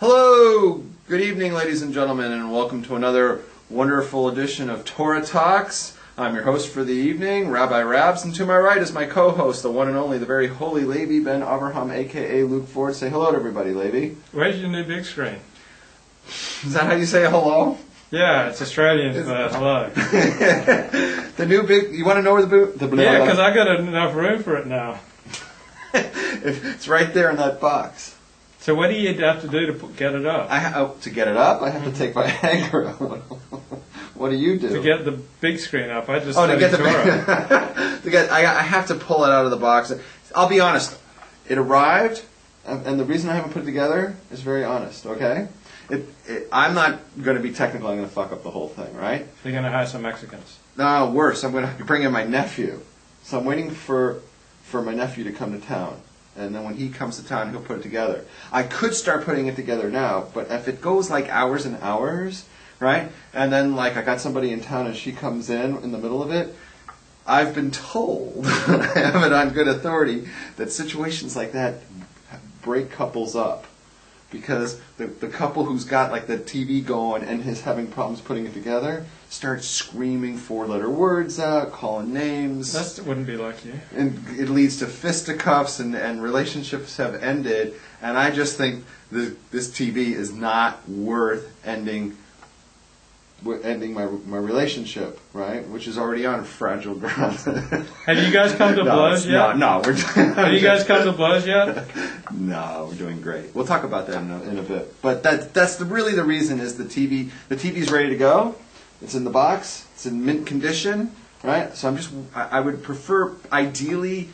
Hello, good evening, ladies and gentlemen, and welcome to another wonderful edition of Torah Talks. I'm your host for the evening, Rabbi Rabs, and to my right is my co-host, the one and only, the very holy Levi Ben Avraham, a.k.a. Luke Ford. Say hello to everybody, Levi. Where's your new big screen? Is that how you say hello? Yeah, it's Australian for hello. The new big, you want to know where the yeah, because I got enough room for it now. It's right there in that box. So what do you have to do to get it up? To get it up, I have to take my Hagar out. What do you do? To get the big screen up, I just to get the Keturah. I have to pull it out of the box. I'll be honest. It arrived, and the reason I haven't put it together is very honest. Okay, I'm not going to be technical. I'm going to fuck up the whole thing, right? You're going to hire some Mexicans. No, worse. I'm going to bring in my nephew. So I'm waiting for my nephew to come to town. And then when he comes to town, he'll put it together. I could start putting it together now, but if it goes like hours and hours, right? And then like I got somebody in town and she comes in the middle of it, I've been told, I have it on good authority, that situations like that break couples up. Because the couple who's got like the TV going and is having problems putting it together starts screaming four-letter words out, calling names. That wouldn't be like you. And it leads to fisticuffs and relationships have ended. And I just think this TV is not worth ending my relationship, right? Which is already on fragile ground. Have you guys come to blows yet? No, Have you guys come to blows yet? No, we're doing great. We'll talk about that in a bit. But that's really the reason is the TV. The TV's ready to go. It's in the box. It's in mint condition, right? So I would prefer, ideally,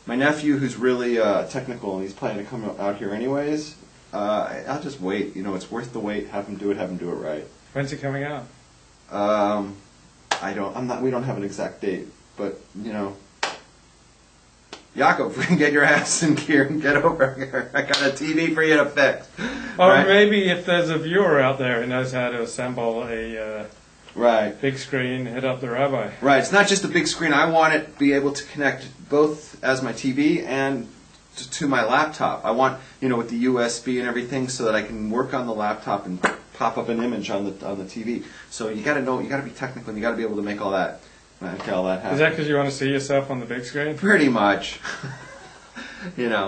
my nephew who's really technical and he's planning to come out here anyways. I'll just wait. You know, it's worth the wait. Have him do it right. When's it coming out? We don't have an exact date, but you know, Yaakov, we can get your ass in gear and get over here. I got a TV for you to fix. Or right? maybe if there's a viewer out there who knows how to assemble a big screen, hit up the rabbi. Right, it's not just a big screen. I want it to be able to connect both as my TV and to my laptop. I want, with the USB and everything, so that I can work on the laptop and pop up an image on the TV. So you got to be technical, and you got to be able to make all that happen. Is that because you want to see yourself on the big screen? Pretty much.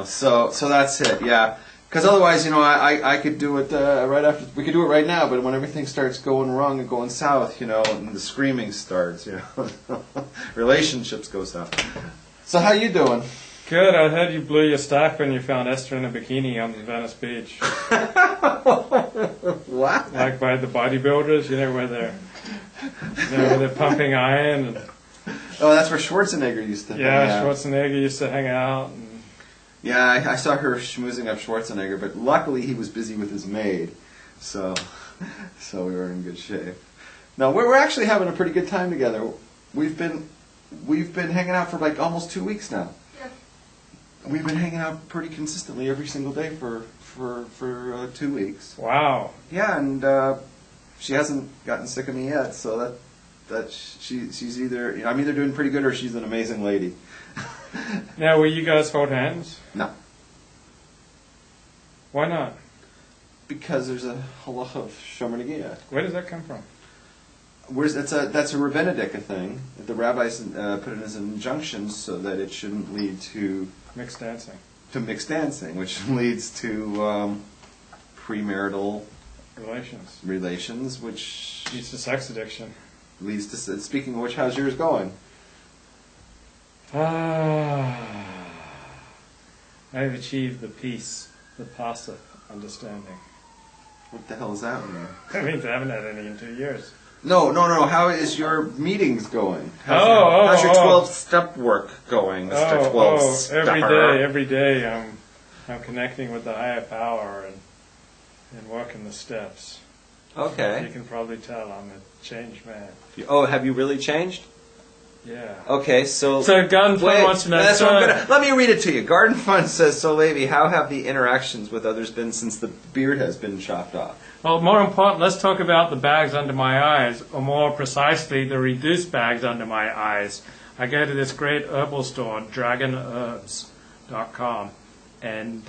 So that's it. Yeah. Because otherwise, I could do it right after. We could do it right now, but when everything starts going wrong and going south, and the screaming starts, relationships go south. So how you doing? Good. I heard you blew your stack when you found Esther in a bikini on the Venice Beach. What? Like by the bodybuilders, where they're pumping iron. And, oh, that's where Schwarzenegger used to hang out. Schwarzenegger used to hang out. And, yeah, I saw her schmoozing up Schwarzenegger, but luckily he was busy with his maid, so we were in good shape. No, we're actually having a pretty good time together. We've been hanging out for like almost 2 weeks now. We've been hanging out pretty consistently every single day for 2 weeks. Wow. Yeah, and she hasn't gotten sick of me yet, so that she's either I'm either doing pretty good or she's an amazing lady. Now, will you guys hold hands? No. Why not? Because there's a halacha of shomer negiah. Where does that come from? That's a Rabbenedica thing. The rabbis put it as an injunction so that it shouldn't lead to mixed dancing. To mixed dancing, which leads to premarital relations, which leads to sex addiction. Leads to. Speaking of which, how's yours going? I have achieved the peace, the pasa understanding. What the hell does that mean? That means I haven't had any in 2 years. No. How is your meetings going? How's your 12-step work going, Mr. 12-stepper? Every day I'm connecting with the higher power and working the steps. Okay. You can probably tell I'm a changed man. Oh, have you really changed? Yeah. Okay, so Garden Fund wants to know. Let me read it to you. Garden Fund says, so Levi, how have the interactions with others been since the beard has been chopped off? Well, more important, let's talk about the bags under my eyes, or more precisely, the reduced bags under my eyes. I go to this great herbal store, dragonherbs.com, and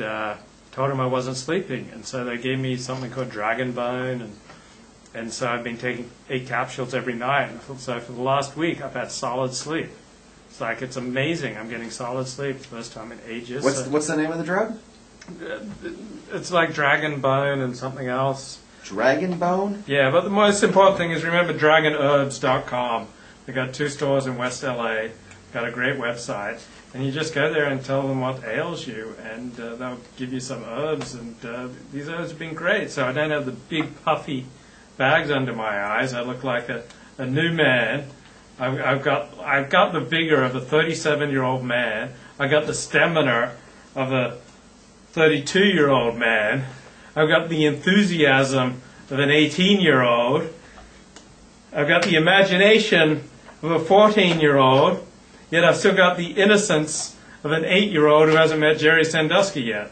told them I wasn't sleeping, and so they gave me something called Dragon Bone, and so I've been taking 8 capsules every night. So for the last week, I've had solid sleep. It's amazing. I'm getting solid sleep the first time in ages. What's the name of the drug? It's like Dragon Bone and something else. Dragon Bone? Yeah, but the most important thing is remember dragonherbs.com. They got 2 stores in West LA. Got a great website, and you just go there and tell them what ails you, and they'll give you some herbs. And these herbs have been great. So I don't have the big puffy bags under my eyes. I look like a new man. I've got the vigor of a 37-year-old man. I got the stamina of a 32-year-old man. I've got the enthusiasm of an 18-year-old. I've got the imagination of a 14-year-old. Yet I've still got the innocence of an 8-year-old who hasn't met Jerry Sandusky yet.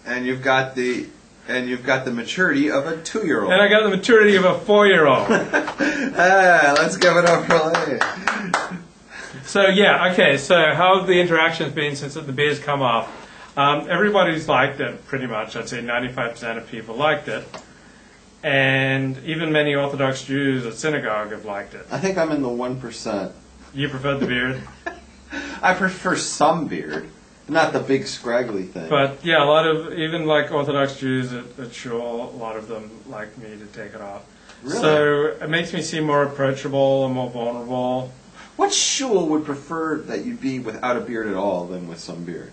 And you've got the maturity of a 2-year-old. And I got the maturity of a 4-year-old. Let's give it up for Lee. So yeah, okay. So how have the interactions been since the beer's come off? Everybody's liked it pretty much. I'd say 95% of people liked it, and even many Orthodox Jews at synagogue have liked it. I think I'm in the 1%. You prefer the beard? I prefer some beard, not the big scraggly thing. But yeah, a lot of, even like Orthodox Jews at Shul, a lot of them like me to take it off. Really? So it makes me seem more approachable and more vulnerable. What shul would prefer that you be without a beard at all than with some beard?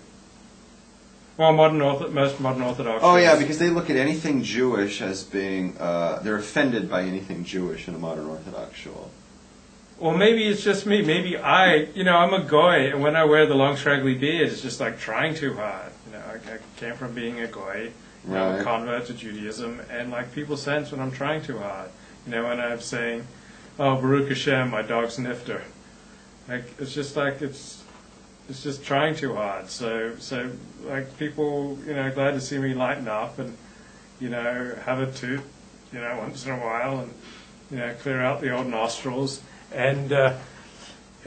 Well, most modern Orthodox. Oh yeah, because they look at anything Jewish as being, they're offended by anything Jewish in a modern Orthodox shul. Well, maybe it's just me. Maybe I'm a goy, and when I wear the long straggly beard, it's just like trying too hard. I came from being a goy, a convert to Judaism, and like people sense when I'm trying too hard. When I'm saying, "Oh, Baruch Hashem, my dog's nifter," like it's just just trying too hard. So like people, glad to see me lighten up and have a toot, once in a while, and clear out the old nostrils. And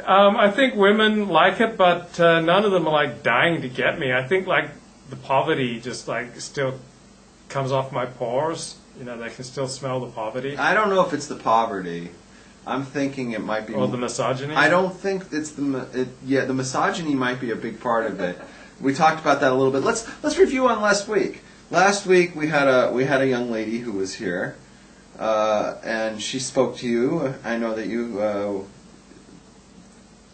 I think women like it, but none of them are like dying to get me. I think like the poverty just like still comes off my pores. They can still smell the poverty. I don't know if it's the poverty. I'm thinking it might be. Or the misogyny. I don't think it's the misogyny might be a big part of it. We talked about that a little bit. Let's review on last week. Last week we had a young lady who was here. And she spoke to you. I know that you.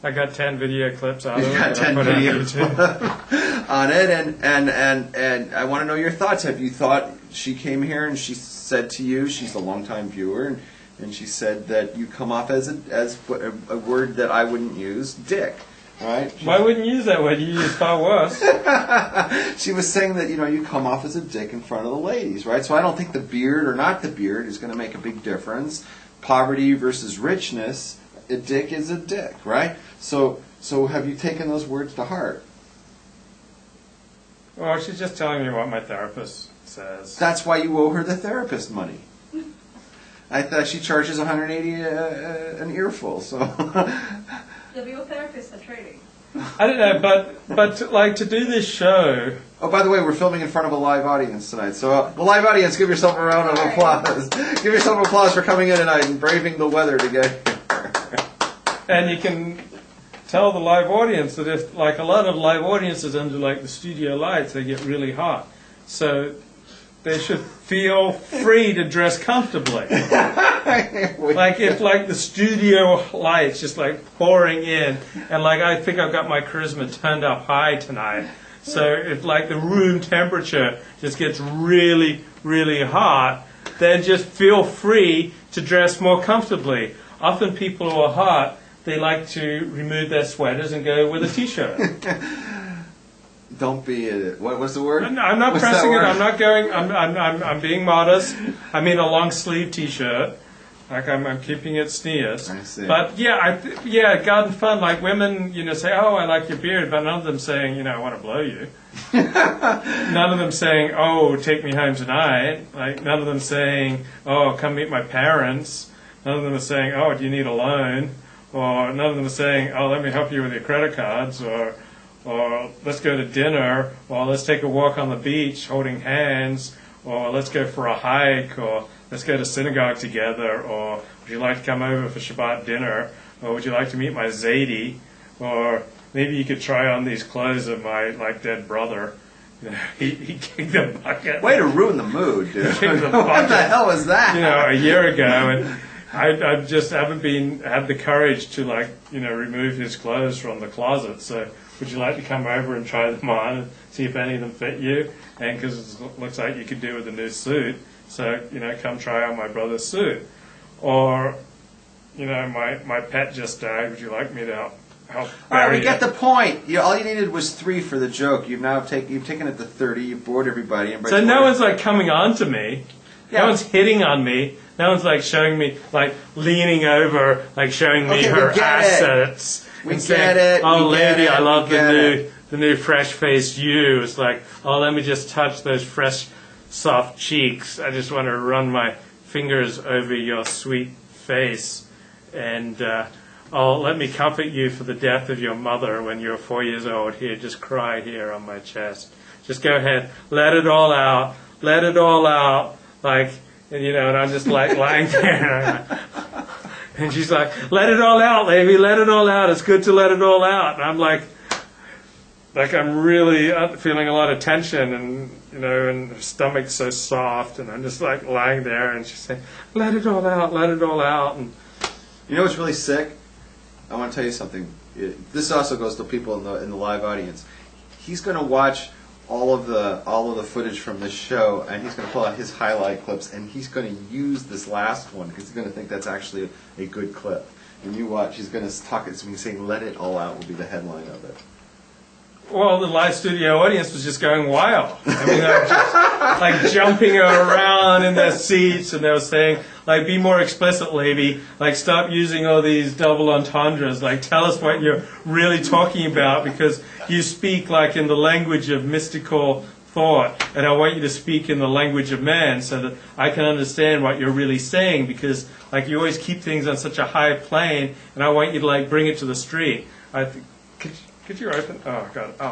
I got 10 video clips out of it. You got 10 video on it, and I want to know your thoughts. Have you thought she came here and she said to you, she's a longtime viewer, and she said that you come off as a word that I wouldn't use, dick. Right? Why wouldn't you use that word? You use far worse. She was saying that you come off as a dick in front of the ladies, right? So I don't think the beard or not the beard is going to make a big difference. Poverty versus richness, a dick is a dick, right? So have you taken those words to heart? Well, she's just telling me what my therapist says. That's why you owe her the therapist money. I thought she charges $180 an earful, so. Yeah, but your therapists are trading. I don't know, but like to do this show. Oh, by the way, we're filming in front of a live audience tonight. So, the live audience, give yourself a round of applause. Give yourself applause for coming in tonight and braving the weather to get here. And you can tell the live audience that if, like a lot of live audiences under like the studio lights, they get really hot. So they should feel free to dress comfortably. Like if like the studio lights just like pouring in, and like I think I've got my charisma turned up high tonight. So if like the room temperature just gets really, really hot, then just feel free to dress more comfortably. Often people who are hot, they like to remove their sweaters and go with a t-shirt. Don't be what was the word? I'm not What's pressing it. word? I'm not going. I'm being modest. I mean a long sleeve T-shirt. Like I'm keeping it sneers. I see. But yeah, garden fun. Like women, say, "Oh, I like your beard," but none of them saying, "I want to blow you." None of them saying, "Oh, take me home tonight." Like none of them saying, "Oh, come meet my parents." None of them are saying, "Oh, do you need a loan?" Or none of them are saying, "Oh, let me help you with your credit cards," or or let's go to dinner, or let's take a walk on the beach holding hands, or let's go for a hike, or let's go to synagogue together, or would you like to come over for Shabbat dinner, or would you like to meet my Zadie, or maybe you could try on these clothes of my dead brother. You know, he kicked the bucket. Way to ruin the mood, dude. The What the hell was that? a year ago, and I just haven't had the courage to remove his clothes from the closet. So would you like to come over and try them on and see if any of them fit you? And because it looks like you could do with a new suit, so come try on my brother's suit. Or my pet just died. Would you like me to help? All right, we get the point. All you needed was 3 for the joke. You've taken it to 30. You've bored everybody. So no one's coming on to me. Yeah. No one's hitting on me. No one's showing me leaning over, showing me her assets. We get it. Oh, lady, I love the new fresh-faced you. It's let me just touch those fresh, soft cheeks. I just want to run my fingers over your sweet face, and let me comfort you for the death of your mother when you were 4 years old. Here, just cry here on my chest. Just go ahead, let it all out. Let it all out. And I'm just lying there. And she's like, let it all out, baby, let it all out. It's good to let it all out. And I'm I'm really feeling a lot of tension, and and her stomach's so soft, and I'm just lying there, and she's saying, let it all out, let it all out. And you know what's really sick? I want to tell you something. This also goes to people in the live audience. He's going to watch all of the footage from this show, and he's going to pull out his highlight clips, and he's going to use this last one because he's going to think that's actually a good clip. And you watch, he's going to talk it. So he's saying, "Let it all out" will be the headline of it. Well, the live studio audience was just going wild. I mean, they were just jumping around in their seats, and they were saying, be more explicit, lady. Stop using all these double entendres. Tell us what you're really talking about, because you speak in the language of mystical thought, and I want you to speak in the language of man so that I can understand what you're really saying, because you always keep things on such a high plane, and I want you to bring it to the street. Could you open? Oh God! Oh,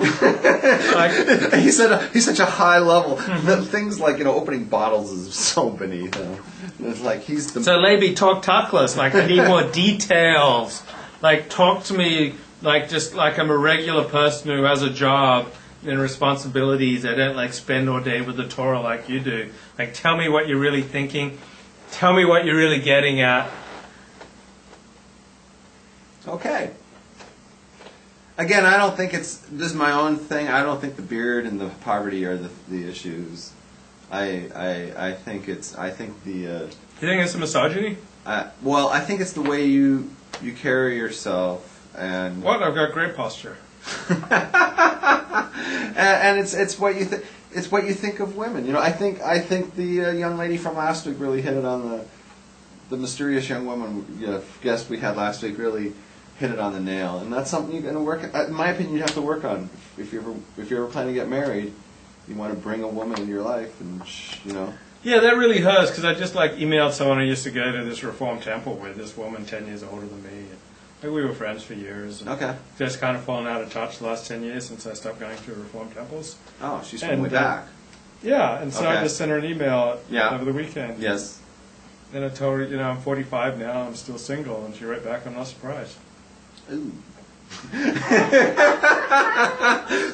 he's such a high level. Things opening bottles is so beneath him. It's he's the. So, lady, talk tactless. I need more details. Talk to me just I'm a regular person who has a job and responsibilities. I don't spend all day with the Torah like you do. Tell me what you're really thinking. Tell me what you're really getting at. Okay. Again, I don't think this is my own thing. I don't think the beard and the poverty are the issues. I think the. You think it's a misogyny? Well, I think it's the way you carry yourself and. What? I've got great posture. and it's what you think. It's what you think of women. I think the young lady from last week really hit it on the mysterious young woman guest we had last week really hit it on the nail, and that's something you're going to work. In my opinion, you have to work on if you ever plan to get married. You want to bring a woman into your life, and Yeah, that really hurts, because I just emailed someone I used to go to this Reform temple with. This woman 10 years older than me. And we were friends for years. And okay. Just kind of fallen out of touch the last 10 years since I stopped going to Reform temples. Oh, she's from way back. Yeah, and so I just sent her an email over the weekend. Yes. And I told her, I'm 45 now, I'm still single, and she wrote back, I'm not surprised. Ooh.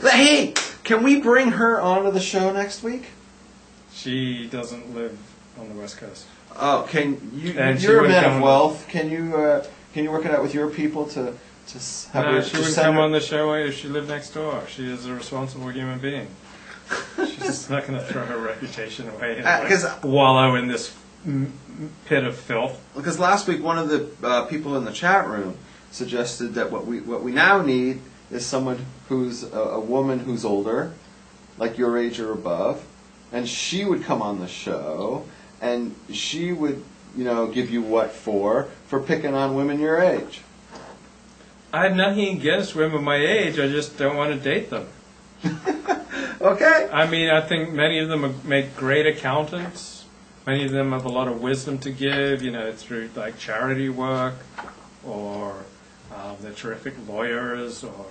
Hey, can we bring her onto the show next week? She doesn't live on the West Coast. Oh, can you? You're a man of wealth. Can you work it out with your people to have her? She wouldn't come on the show if she lived next door. She is a responsible human being. She's not going to throw her reputation away and wallow in this pit of filth. Because last week, one of the people in the chat room suggested that what we now need is someone who's a woman who's older, like your age or above, and she would come on the show, and she would, give you what for picking on women your age. I have nothing against women my age. I just don't want to date them. Okay. I mean, I think many of them make great accountants. Many of them have a lot of wisdom to give, through charity work, or they're terrific lawyers, or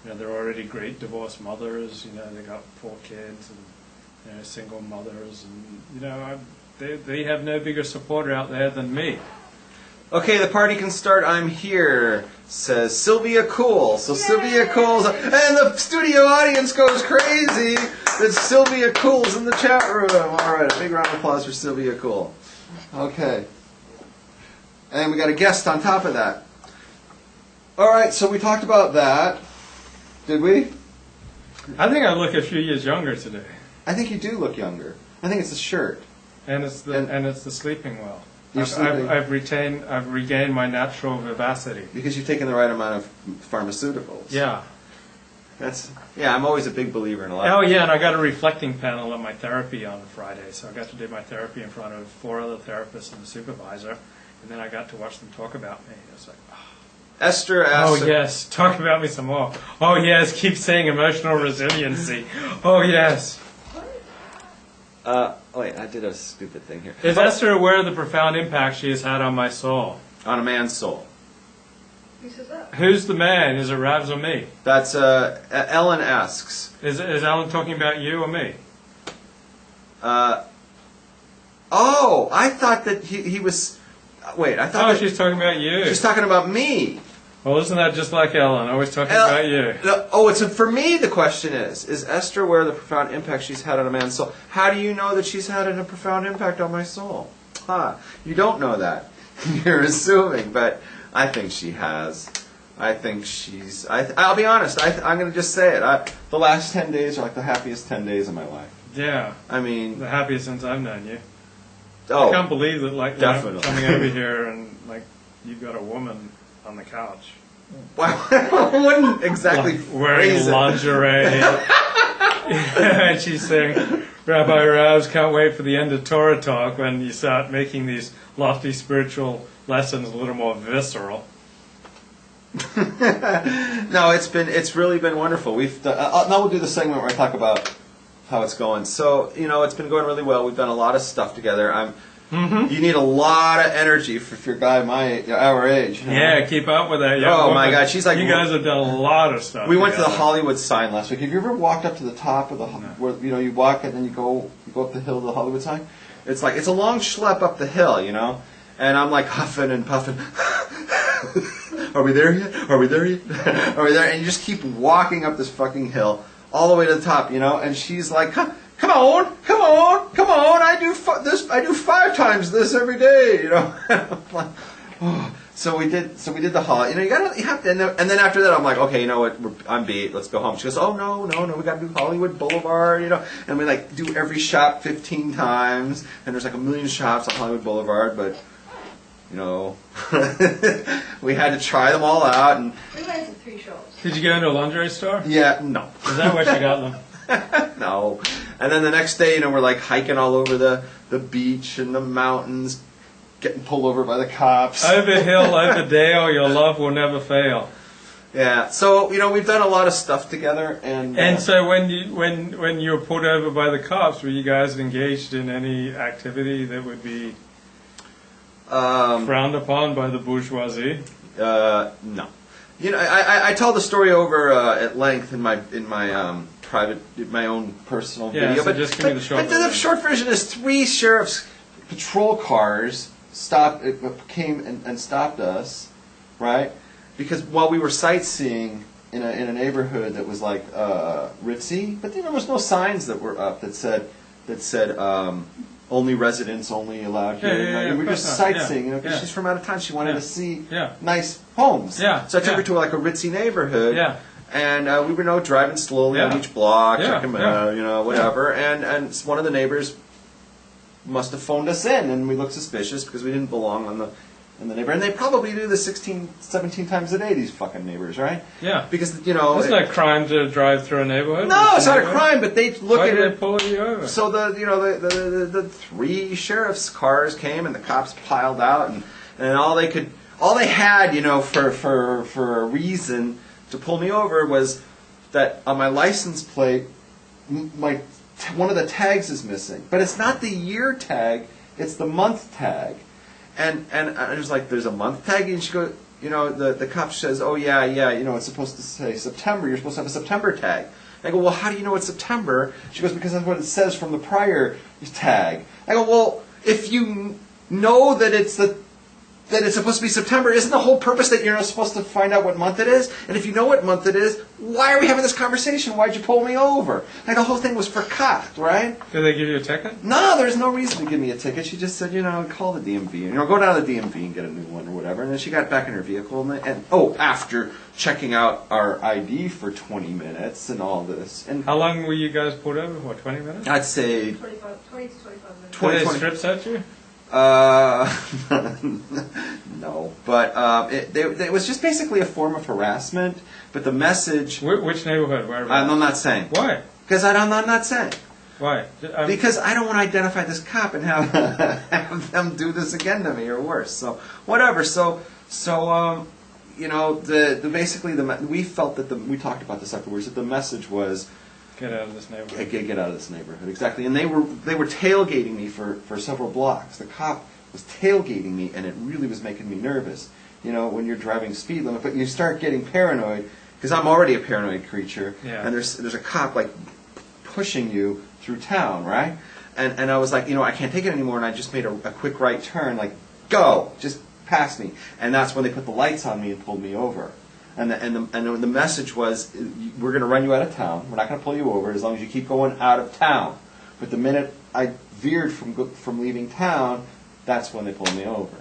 they're already great divorced mothers. They got 4 kids and single mothers, and they have no bigger supporter out there than me. Okay, the party can start. I'm here, says Sylvia Cool. So Sylvia Cool's, and the studio audience goes crazy that Sylvia Cool's in the chat room. All right, a big round of applause for Sylvia Cool. Okay. And we got a guest on top of that. All right, so we talked about that. Did we? I think I look a few years younger today. I think you do look younger. I think it's the shirt. And it's the sleeping well. I've regained my natural vivacity. Because you've taken the right amount of pharmaceuticals. Yeah. I'm always a big believer in a lot. Oh yeah, and I got a reflecting panel at my therapy on Friday, so I got to do my therapy in front of 4 other therapists and a supervisor, and then I got to watch them talk about me. It was like, Esther asked... Oh yes, talk about me some more. Oh yes, keep saying emotional resiliency. Oh yes. Wait, I did a stupid thing here. Is Esther aware of the profound impact she has had on my soul? On a man's soul. Who says that? Who's the man? Is it Ravs or me? That's, Ellen asks. Is Ellen talking about you or me? I thought that he was... Wait, I thought... Oh, she's talking about you. She's talking about me. Well, isn't that just like Ellen? Always talking about you. It's for me. The question is Esther aware of the profound impact she's had on a man's soul? How do you know that she's had a profound impact on my soul? You don't know that. You're assuming, but I think she has. I think she's... I'll be honest. I'm going to just say it. The last 10 days are like the happiest 10 days of my life. Yeah. I mean... The happiest since I've known you. Oh, I can't believe that, like, definitely. coming over here and, like, you've got a woman on the couch. Well, I wouldn't exactly wearing lingerie. And she's saying, Rabbi Ravs, can't wait for the end of Torah talk when you start making these lofty spiritual lessons a little more visceral. No, it's really been wonderful. Now we'll do the segment where I talk about how it's going. So, it's been going really well. We've done a lot of stuff together. You need a lot of energy for your guy our age. Yeah, keep up with that. Yeah, oh my God, she's like... You guys have done a lot of stuff. We went to the Hollywood sign last week. Have you ever walked up to the top of where you walk and then you go up the hill to the Hollywood sign? It's a long schlep up the hill, And I'm like huffing and puffing. Are we there yet? Are we there yet? Are we there? And you just keep walking up this fucking hill all the way to the top, And she's like, Come on! I do 5 times this every day, So we did the hall. You have to, and then after that, I'm like, okay, you know what? I'm beat. Let's go home. She goes, oh no, we got to do Hollywood Boulevard, And we do every shop 15 times, and there's 1 million shops on Hollywood Boulevard, but we had to try them all out. And we went to 3 shows. Did you go into a lingerie store? Yeah, no. Is that where she got them? No. And then the next day, we're hiking all over the beach and the mountains, getting pulled over by the cops. Over hill, over dale, your love will never fail. Yeah. So we've done a lot of stuff together, and so when you were pulled over by the cops, were you guys engaged in any activity that would be frowned upon by the bourgeoisie? No. I told the story over at length in my my own personal video. So just give me the short version. The short version is 3 sheriff's patrol cars came and stopped us, right? Because while we were sightseeing in a neighborhood that was ritzy, but there was no signs that were up that said only residents only allowed here. We were just sightseeing, because she's from out of town. She wanted to see nice homes. Yeah. So I took her to a ritzy neighborhood. Yeah. And we were driving slowly on each block, checking them out, whatever. And one of the neighbors must have phoned us in, and we looked suspicious because we didn't belong in the neighborhood. And they probably do this 16, 17 times a day, these fucking neighbors, right? Yeah. Because, It's not a crime to drive through a neighborhood. No, it's not a crime, but they look at it. Why did they pull you over? So the 3 sheriff's cars came, and the cops piled out, and all they had, for a reason to pull me over was that on my license plate, one of the tags is missing. But it's not the year tag, it's the month tag. And I was like, there's a month tag? And she goes, the cop says, oh yeah, it's supposed to say September. You're supposed to have a September tag. I go, well, how do you know it's September? She goes, because that's what it says from the prior tag. I go, well, if you know that it's supposed to be September, isn't the whole purpose that you're not supposed to find out what month it is? And if you know what month it is, why are we having this conversation? Why'd you pull me over? Like, the whole thing was forgot, right? Did they give you a ticket? No, there's no reason to give me a ticket. She just said, call the DMV. Go down to the DMV and get a new one or whatever. And then she got back in her vehicle. After checking out our ID for 20 minutes and all this. And how long were you guys pulled over for? 20 minutes? I'd say 20 to 25 minutes. Did they strip search you? No, but it was just basically a form of harassment. But the message. Which neighborhood? Where? I'm not saying. Why? Because I'm not saying. Why? Because I don't want to identify this cop and have them do this again to me or worse. So whatever. We felt that we talked about this afterwards. That the message was. Get out of this neighborhood. Get out of this neighborhood, exactly. And they were tailgating me for several blocks. The cop was tailgating me, and it really was making me nervous. When you're driving speed limit, but you start getting paranoid because I'm already a paranoid creature. Yeah. And there's a cop like pushing you through town, right? And I was like, I can't take it anymore. And I just made a quick right turn, like go, just pass me. And that's when they put the lights on me and pulled me over. And the message was, we're going to run you out of town. We're not going to pull you over as long as you keep going out of town. But the minute I veered from leaving town, that's when they pulled me over.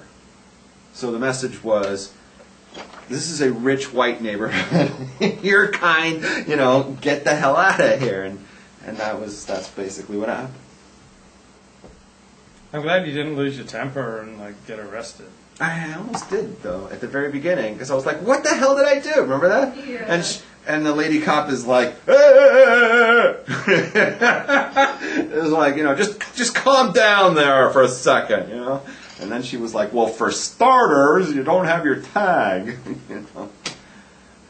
So the message was, this is a rich white neighborhood. You're kind, get the hell out of here. And that's basically what happened. I'm glad you didn't lose your temper and get arrested. I almost did, though, at the very beginning, because I was like, what the hell did I do? Remember that? Yeah. And the lady cop is like, it was like, just calm down there for a second, And then she was like, well, for starters, you don't have your tag,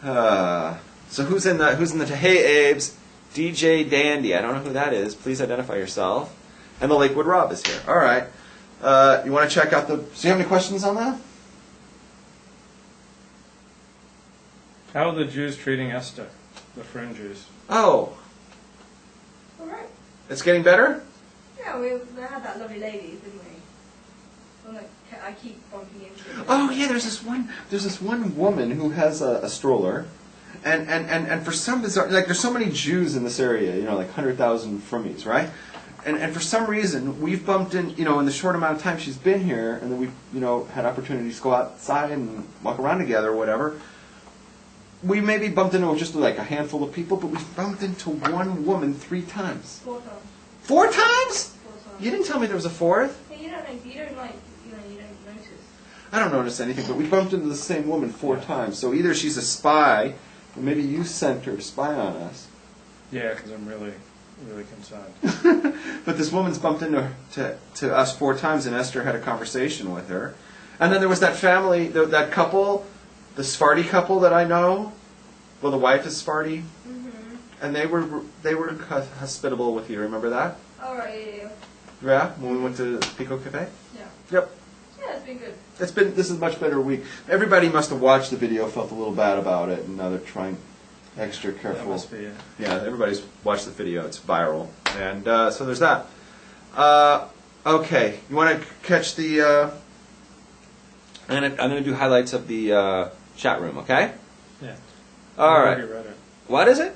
So who's in the Hey Abes, DJ Dandy, I don't know who that is, please identify yourself. And the Lakewood Rob is here. All right. You want to check out so you have any questions on that? How are the Jews treating Esther? The fringe Jews. Oh. All right. It's getting better? Yeah, we had that lovely lady, didn't we? I keep bumping into her. Oh yeah, there's this one woman who has a stroller, and for some bizarre, there's so many Jews in this area, 100,000 frummies, right? And for some reason, we've bumped in, in the short amount of time she's been here, and then we've, had opportunities to go outside and walk around together or whatever. We maybe bumped into just a handful of people, but we've bumped into one woman 3 times. 4 times. 4 times? 4 times. You didn't tell me there was a 4th? Hey, you don't notice. I don't notice anything, but we bumped into the same woman 4 times. So either she's a spy, or maybe you sent her to spy on us. Yeah, because I'm really concerned. But this woman's bumped into to us 4 times, and Esther had a conversation with her. And then there was that family, that couple, the Sephardi couple that I know. Well, the wife is Sephardi, and they were hospitable with you. Remember that? Oh right, yeah. Yeah, when we went to Pico Cafe. Yeah. Yep. Yeah, it's been good. This is a much better week. Everybody must have watched the video, felt a little bad about it, and now they're trying extra careful. That must be it. Yeah, everybody's watched the video. It's viral, and so there's that. Okay, you want to catch the? I'm going to do highlights of the chat room. Okay. Yeah. All right. I've already read it. What is it?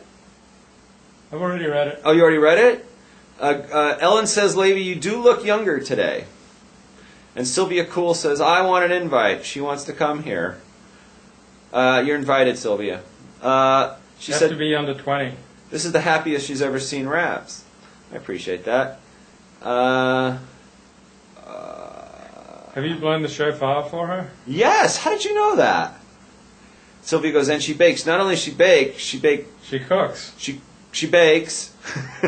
I've already read it. Oh, you already read it? Ellen says, Levy, you do look younger today. And Sylvia Cool says, I want an invite. She wants to come here. You're invited, Sylvia. She You said, have to be under 20. this is the happiest she's ever seen Rabs. I appreciate that. Have you blown the shofar for her? Yes, how did you know that? Sylvia goes, and she bakes. Not only she bakes, She cooks. she bakes,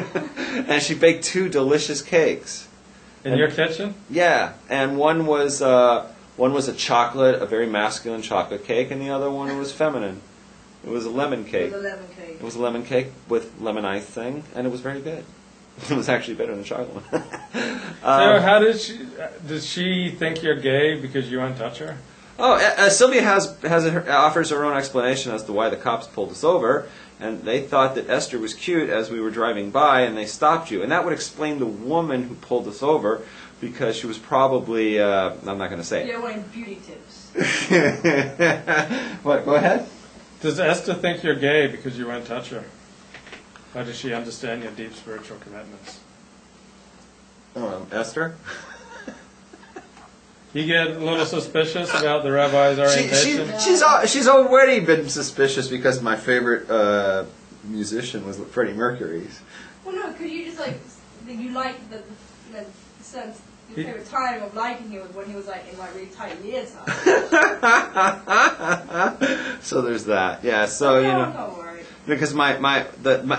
and she baked 2 delicious cakes. In your kitchen? Yeah, and one was a chocolate, a very masculine chocolate cake, and the other one was feminine. It was a lemon cake. It was a lemon cake. It was a lemon cake with lemon ice thing, and it was very good. It was actually better than the chocolate one. So how did she think you're gay because you won't touch her? Sylvia offers her own explanation as to why the cops pulled us over, and they thought that Esther was cute as we were driving by, and they stopped you, and that would explain the woman who pulled us over, because she was probably I'm not going to say it. Yeah, wanting beauty tips. What? Go ahead. Does Esther think you're gay because you won't touch her? Or does she understand your deep spiritual commitments? Esther? You get a little suspicious about the rabbi's orientation? She's already been suspicious because my favorite musician was Freddie Mercury's. Well, no, because you just you like the sense. Your favorite time of liking him was when he was in really tight leotard. So there's that. Yeah. So Don't worry. because my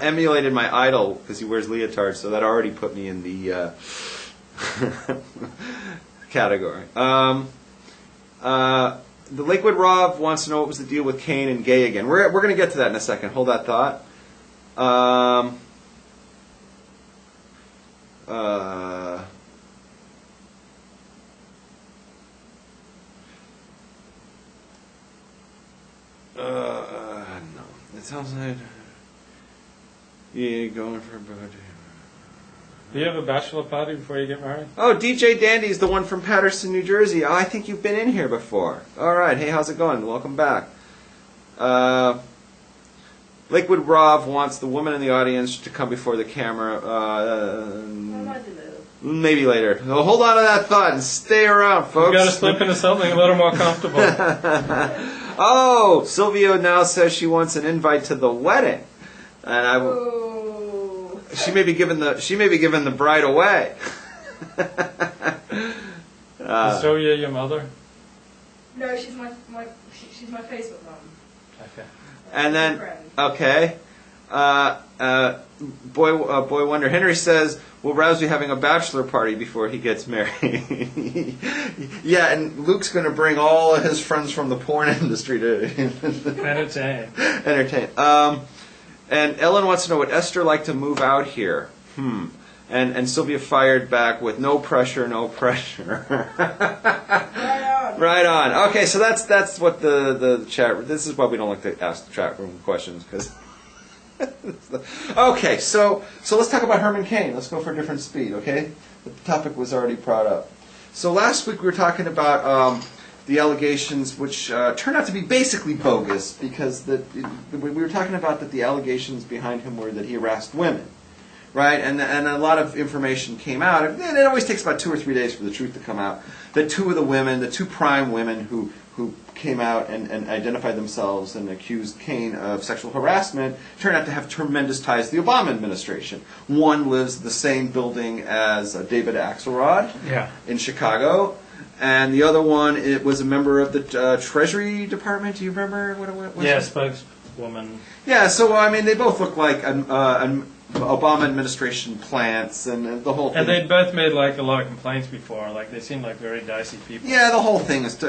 emulated my idol because he wears leotards, so that already put me in the category. The Lakewood Rav wants to know what was the deal with Cain and gay again. We're going to get to that in a second. Hold that thought. No. It sounds like going for a birthday. Do you have a bachelor party before you get married? Oh, DJ Dandy's the one from Patterson, New Jersey. Oh, I think you've been in here before. All right. Hey, how's it going? Welcome back. Lakewood Rav wants the woman in the audience to come before the camera. Maybe later. So hold on to that thought and stay around, folks. You got to slip into something a little more comfortable. Oh, Silvio now says she wants an invite to the wedding, and she may be giving the bride away. Is Sonia your mother? No, she's my Facebook mom. Okay. And then Boy Wonder Henry says, "Will Rouse be having a bachelor party before he gets married?" Yeah, and Luke's going to bring all of his friends from the porn industry to entertain. And Ellen wants to know, would Esther like to move out here? And Sylvia fired back with no pressure, no pressure. Right on. Okay, so that's what the chat. This is why we don't like to ask the chat room questions because. Okay, so let's talk about Herman Cain. Let's go for a different speed. Okay, the topic was already brought up. So last week we were talking about the allegations, which turned out to be basically bogus because we were talking about that the allegations behind him were that he harassed women. Right, and a lot of information came out. And it always takes about 2 or 3 days for the truth to come out. That the two prime women who came out and identified themselves and accused Cain of sexual harassment turned out to have tremendous ties to the Obama administration. One lives in the same building as David Axelrod in Chicago, and the other one was a member of the Treasury Department. Do you remember what it was? Yeah, spokeswoman. Yeah, so I mean, they both look like Obama administration plants and the whole thing. And they'd both made a lot of complaints before. They seemed like very dicey people. Yeah, the whole thing is.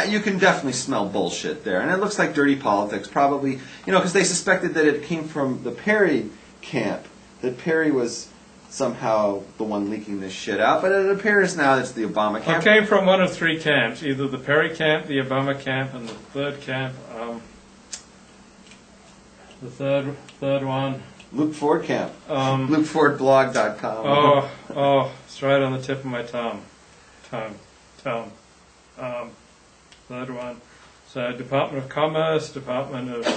You can definitely smell bullshit there, and it looks like dirty politics. Probably, because they suspected that it came from the Perry camp. That Perry was somehow the one leaking this shit out, but it appears now that it's the Obama camp. It came from one of 3 camps: either the Perry camp, the Obama camp, and the third camp. The third one. Luke Ford camp. LukeFordblog.com. Oh, it's right on the tip of my tongue. Third one. So Department of Commerce, Department of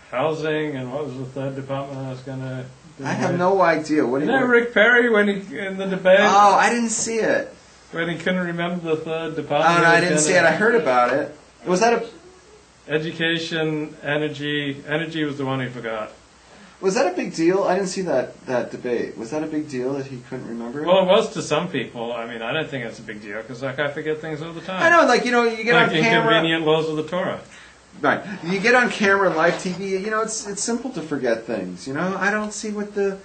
Housing, and what was the third department I was going to do? I have no idea. What do you Rick Perry when he in the debate? Oh, I didn't see it. When he couldn't remember the third department. Oh, no, I didn't see it. I heard about it. Was that a... Education, energy. Energy was the one he forgot. Was that a big deal? I didn't see that debate. Was that a big deal that he couldn't remember it? Well, it was to some people. I mean, I don't think it's a big deal because I forget things all the time. I know, you get on camera. Inconvenient laws of the Torah. Right. You get on camera and live TV, it's simple to forget things, I don't see what the,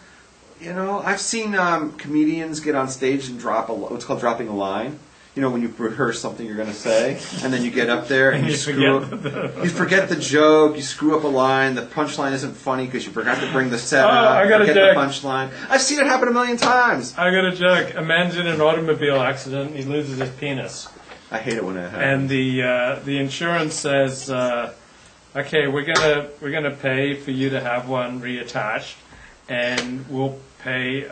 I've seen comedians get on stage and drop what's called dropping a line. When you rehearse something you're going to say, and then you get up there and you forget the joke, you screw up a line, the punchline isn't funny because you forgot to bring the set up, forget the punchline. I've seen it happen a million times. I got a joke. A man's in an automobile accident and he loses his penis. I hate it when it happens. And the insurance says, okay, we're gonna pay for you to have one reattached, and we'll pay you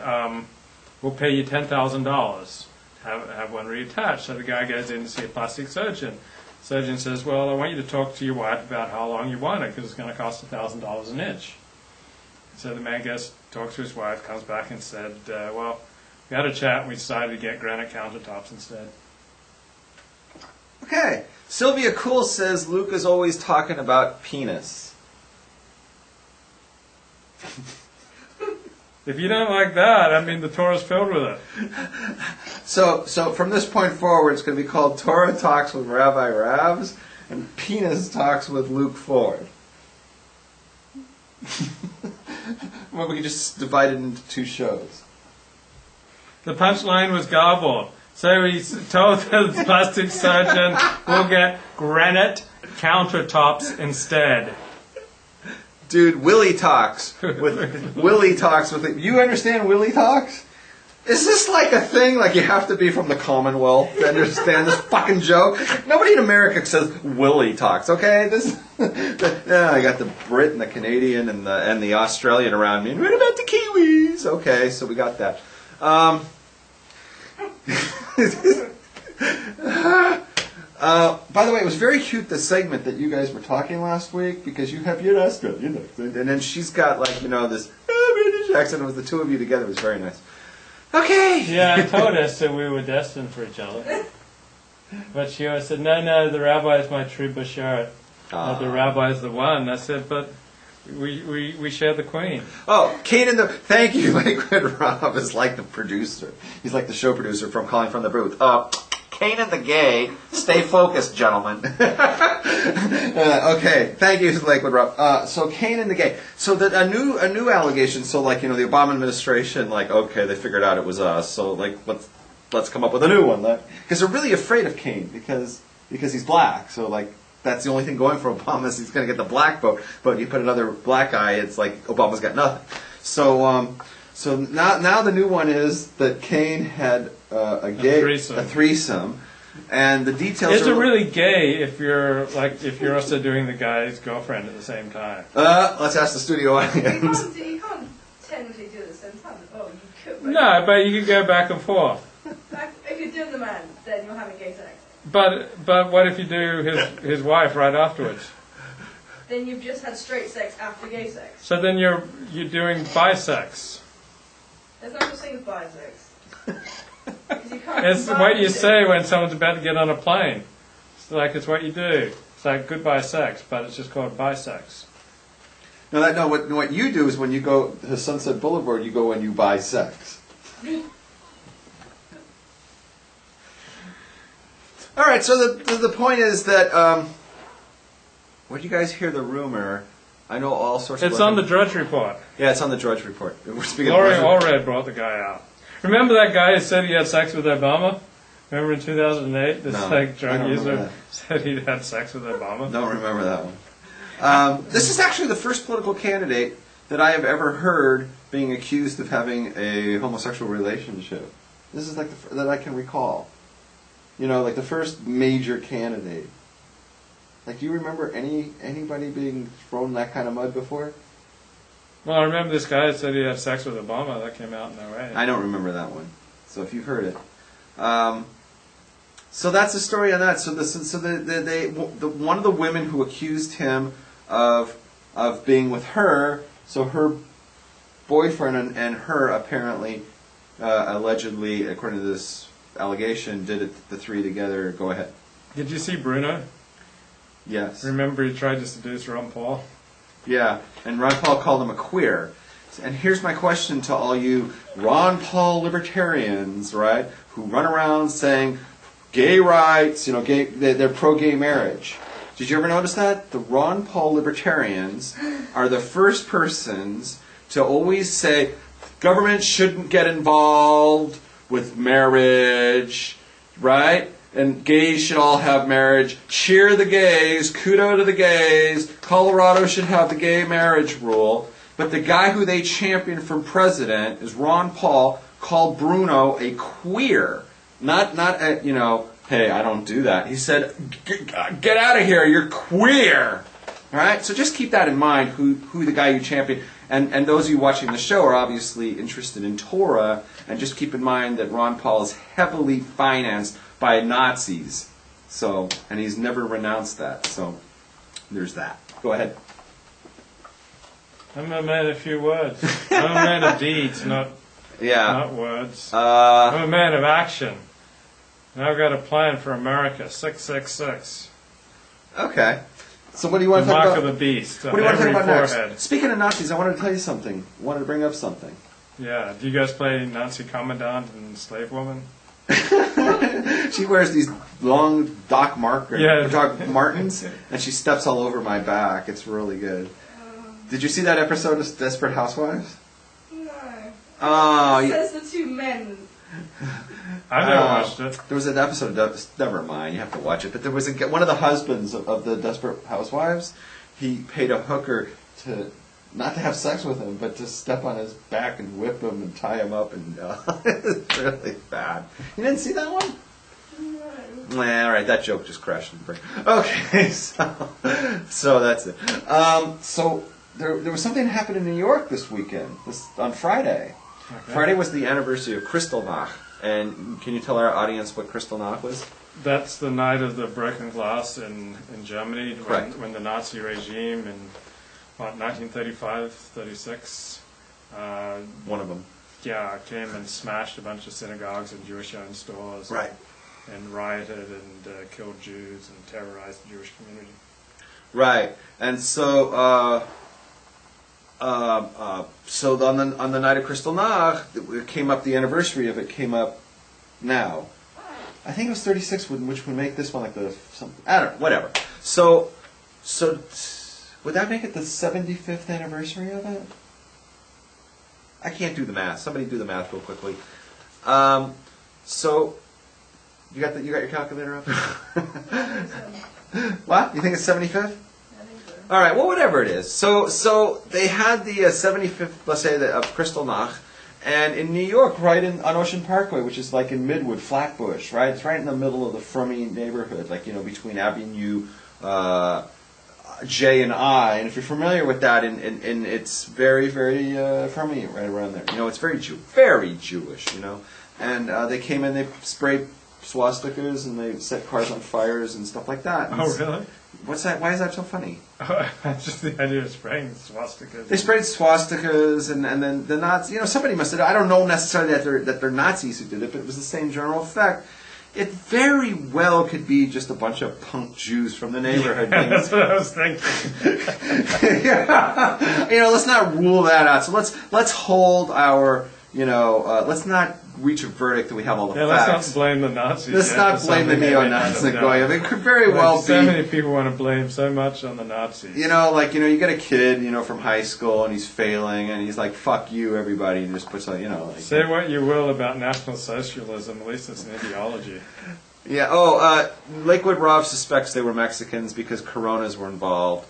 $10,000 to have one reattached. So the guy goes in to see a plastic surgeon. Surgeon says, well, I want you to talk to your wife about how long you want it, because it's going to cost $1,000 an inch. So the man goes, talks to his wife, comes back and said, well, we had a chat and we decided to get granite countertops instead. Okay. Sylvia Cool says Luke is always talking about penis. If you don't like that, I mean, the Torah's filled with it. So from this point forward, it's going to be called Torah Talks with Rabbi Ravs and Penis Talks with Luke Ford. Well, we can just divide it into 2 shows. The punchline was garbled. So he told the plastic surgeon, we'll get granite countertops instead. Dude, Willie Talks with Willie Talks with. You understand Willie Talks? Is this like a thing? Like you have to be from the Commonwealth to understand this fucking joke? Nobody in America says Willie Talks. Okay, this. I got the Brit and the Canadian and the Australian around me. And what about the Kiwis? Okay, so we got that. By the way, it was very cute, the segment that you guys were talking last week, because you have your Australian accent, and then she's got this British accent. It was the 2 of you together. It was very nice. Okay. Yeah, I told us that we were destined for each other. But she always said, no, the rabbi is my true bashert. Not the rabbi is the one. I said, but we share the queen. Oh, Kate thank you, Lakewood Rob is like the producer. He's like the show producer from Calling from the Booth. Cain and the Gay, stay focused, gentlemen. Okay, thank you, Lakewood Rob. So Cain and the Gay. So that a new allegation. So the Obama administration, okay, they figured out it was us. So let's come up with a new one. Because they're really afraid of Cain because he's black. So that's the only thing going for Obama is he's going to get the black vote. But you put another black guy, it's like Obama's got nothing. So now the new one is that Cain had a threesome, and the details. Is it really gay if you're also doing the guy's girlfriend at the same time? Let's ask the studio audience. You can't technically do it at the same time. Oh, you could. No, but you could go back and forth. If you're doing the man, then you're having gay sex. But what if you do his wife right afterwards? Then you've just had straight sex after gay sex. So then you're doing bisex. There's no such thing as bisex. It's what you say when someone's about to get on a plane. It's what you do. It's like goodbye sex, but it's just called bisex. No, what you do is when you go to Sunset Boulevard, you go and you buy sex. All right, so the point is that where did you guys hear the rumor? I know all sorts of. It's on the Drudge Report. Yeah, it's on the Drudge Report. We're speaking. Lori Allred brought the guy out. Remember that guy who said he had sex with Obama? Remember in 2008, this drug user said he'd had sex with Obama? Don't remember that one. This is actually the first political candidate that I have ever heard being accused of having a homosexual relationship. This is that I can recall. The first major candidate. Do you remember anybody being thrown in that kind of mud before? Well, I remember this guy that said he had sex with Obama. That came out in 2008. I don't remember that one. So if you've heard it. So that's the story on that. So one of the women who accused him of being with her, so her boyfriend and her apparently, allegedly, according to this allegation, did it, the 3 together. Go ahead. Did you see Bruno? Yes. Remember he tried to seduce Ron Paul? Yeah, and Ron Paul called him a queer. And here's my question to all you Ron Paul libertarians, right, who run around saying gay rights, they're pro-gay marriage. Did you ever notice that? The Ron Paul libertarians are the first persons to always say government shouldn't get involved with marriage, right? And gays should all have marriage. Cheer the gays. Kudo to the gays. Colorado should have the gay marriage rule. But the guy who they champion for president is Ron Paul, called Bruno a queer. Not hey, I don't do that. He said, get out of here, you're queer. All right? So just keep that in mind, who the guy you champion. And those of you watching the show are obviously interested in Torah, and just keep in mind that Ron Paul is heavily financed by Nazis. So, and he's never renounced that. So there's that. Go ahead. I'm a man of few words. I'm a man of deeds, not words. I'm a man of action. And I've got a plan for America. 666. Okay. So what do you want to talk about? Mark of the beast. What do you want to talk about forehead. next? Speaking of Nazis, I wanted to tell you something. I wanted to bring up something. Yeah. Do you guys play Nazi Commandant and Slave Woman? She wears these long Doc Martens, and she steps all over my back. It's really good. Did you see that episode of Desperate Housewives? No. Oh, It says the two men. I never watched it. There was an episode of never mind, you have to watch it. But there was one of the husbands of the Desperate Housewives. He paid a hooker to not to have sex with him, but to step on his back and whip him and tie him up, and it's really bad. You didn't see that one? No. All right, that joke just crashed in the brain. Okay, so that's it. So there was something that happened in New York this weekend, on Friday. Okay. Friday was the anniversary of Kristallnacht. And can you tell our audience what Kristallnacht was? That's the night of the broken glass in Germany, when the Nazi regime in 1935, 36. One of them. Yeah, came and smashed a bunch of synagogues and Jewish-owned stores. Right. And rioted and killed Jews and terrorized the Jewish community. Right. And so so on the night of Kristallnacht, it came up, the anniversary of it came up now. I think it was 36, which would make this one like I don't know, whatever. So would that make it the 75th anniversary of it? I can't do the math. Somebody do the math real quickly. So you got your calculator up? What? You think it's 75th? All right, well, whatever it is. So they had the 75th, let's say, of Kristallnacht, and in New York, right on Ocean Parkway, which is like in Midwood, Flatbush, right? It's right in the middle of the Frummy neighborhood, like, between Avenue J and I. And if you're familiar with that, and it's very, very Frummy right around there. It's very Jewish, And they came in, they sprayed swastikas, and they set cars on fires and stuff like that. Oh, really? What's that? Why is that so funny? Just the idea of spraying swastikas. They sprayed swastikas, and then the Nazis. Somebody must have. I don't know necessarily that they're Nazis who did it, but it was the same general effect. It very well could be just a bunch of punk Jews from the neighborhood. Yeah, that's what I was thinking. Yeah. Let's not rule that out. So let's hold our. Let's not reach a verdict that we have all the facts. Let's not blame the Nazis. Let's not blame the neo-Nazis. It could very well be. So many people want to blame so much on the Nazis. You get a kid, from high school, and he's failing, and he's like, "Fuck you, everybody," and just puts on, Say what you will about National Socialism, at least it's an ideology. Yeah. Lakewood Rob suspects they were Mexicans because Coronas were involved.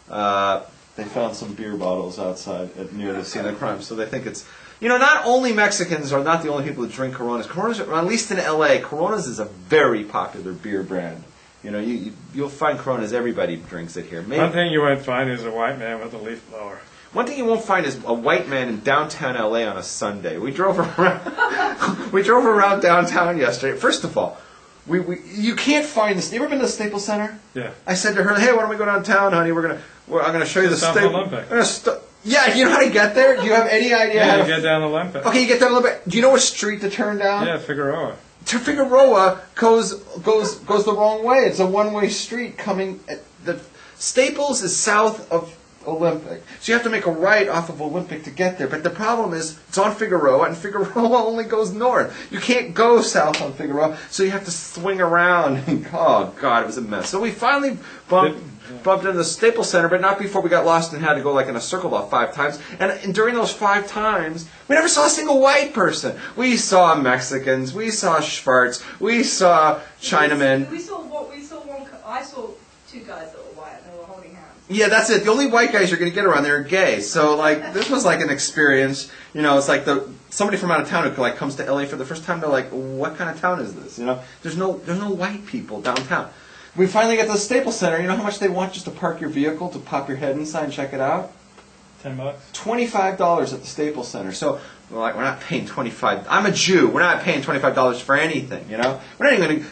They found some beer bottles outside near the scene of the crime, so they think it's. Not only Mexicans are not the only people that drink Coronas. Coronas, at least in L.A., Coronas is a very popular beer brand. You'll find Coronas. Everybody drinks it here. One thing you won't find is a white man with a leaf blower. One thing you won't find is a white man in downtown L.A. on a Sunday. We drove around. We drove around downtown yesterday. First of all, you can't find this. You ever been to the Staples Center? Yeah. I said to her, "Hey, why don't we go downtown, honey? I'm gonna show you the Staples." Yeah, you know how to get there? Do you have any idea how to get down Olympic? Okay, you get down Olympic. Do you know what street to turn down? Yeah, Figueroa. To Figueroa goes the wrong way. It's a one-way street coming. The Staples is south of Olympic, so you have to make a right off of Olympic to get there. But the problem is it's on Figueroa, and Figueroa only goes north. You can't go south on Figueroa, so you have to swing around. Oh God, it was a mess. So we finally bumped into the Staples Center, but not before we got lost and had to go like in a circle about 5 times. And during those 5 times, we never saw a single white person. We saw Mexicans, we saw Schwartz, we saw Chinamen. We saw one. I saw 2 guys that were white and they were holding hands. Yeah, that's it. The only white guys you're going to get around there are gay. So this was like an experience. It's like somebody from out of town who like comes to LA for the first time, they're like, what kind of town is this? You know, there's no white people downtown. We finally get to the Staples Center. You know how much they want just to park your vehicle, to pop your head inside and check it out? $10. $25 at the Staples Center. So we're not paying $25. I'm a Jew. We're not paying $25 for anything. You know, I'm not even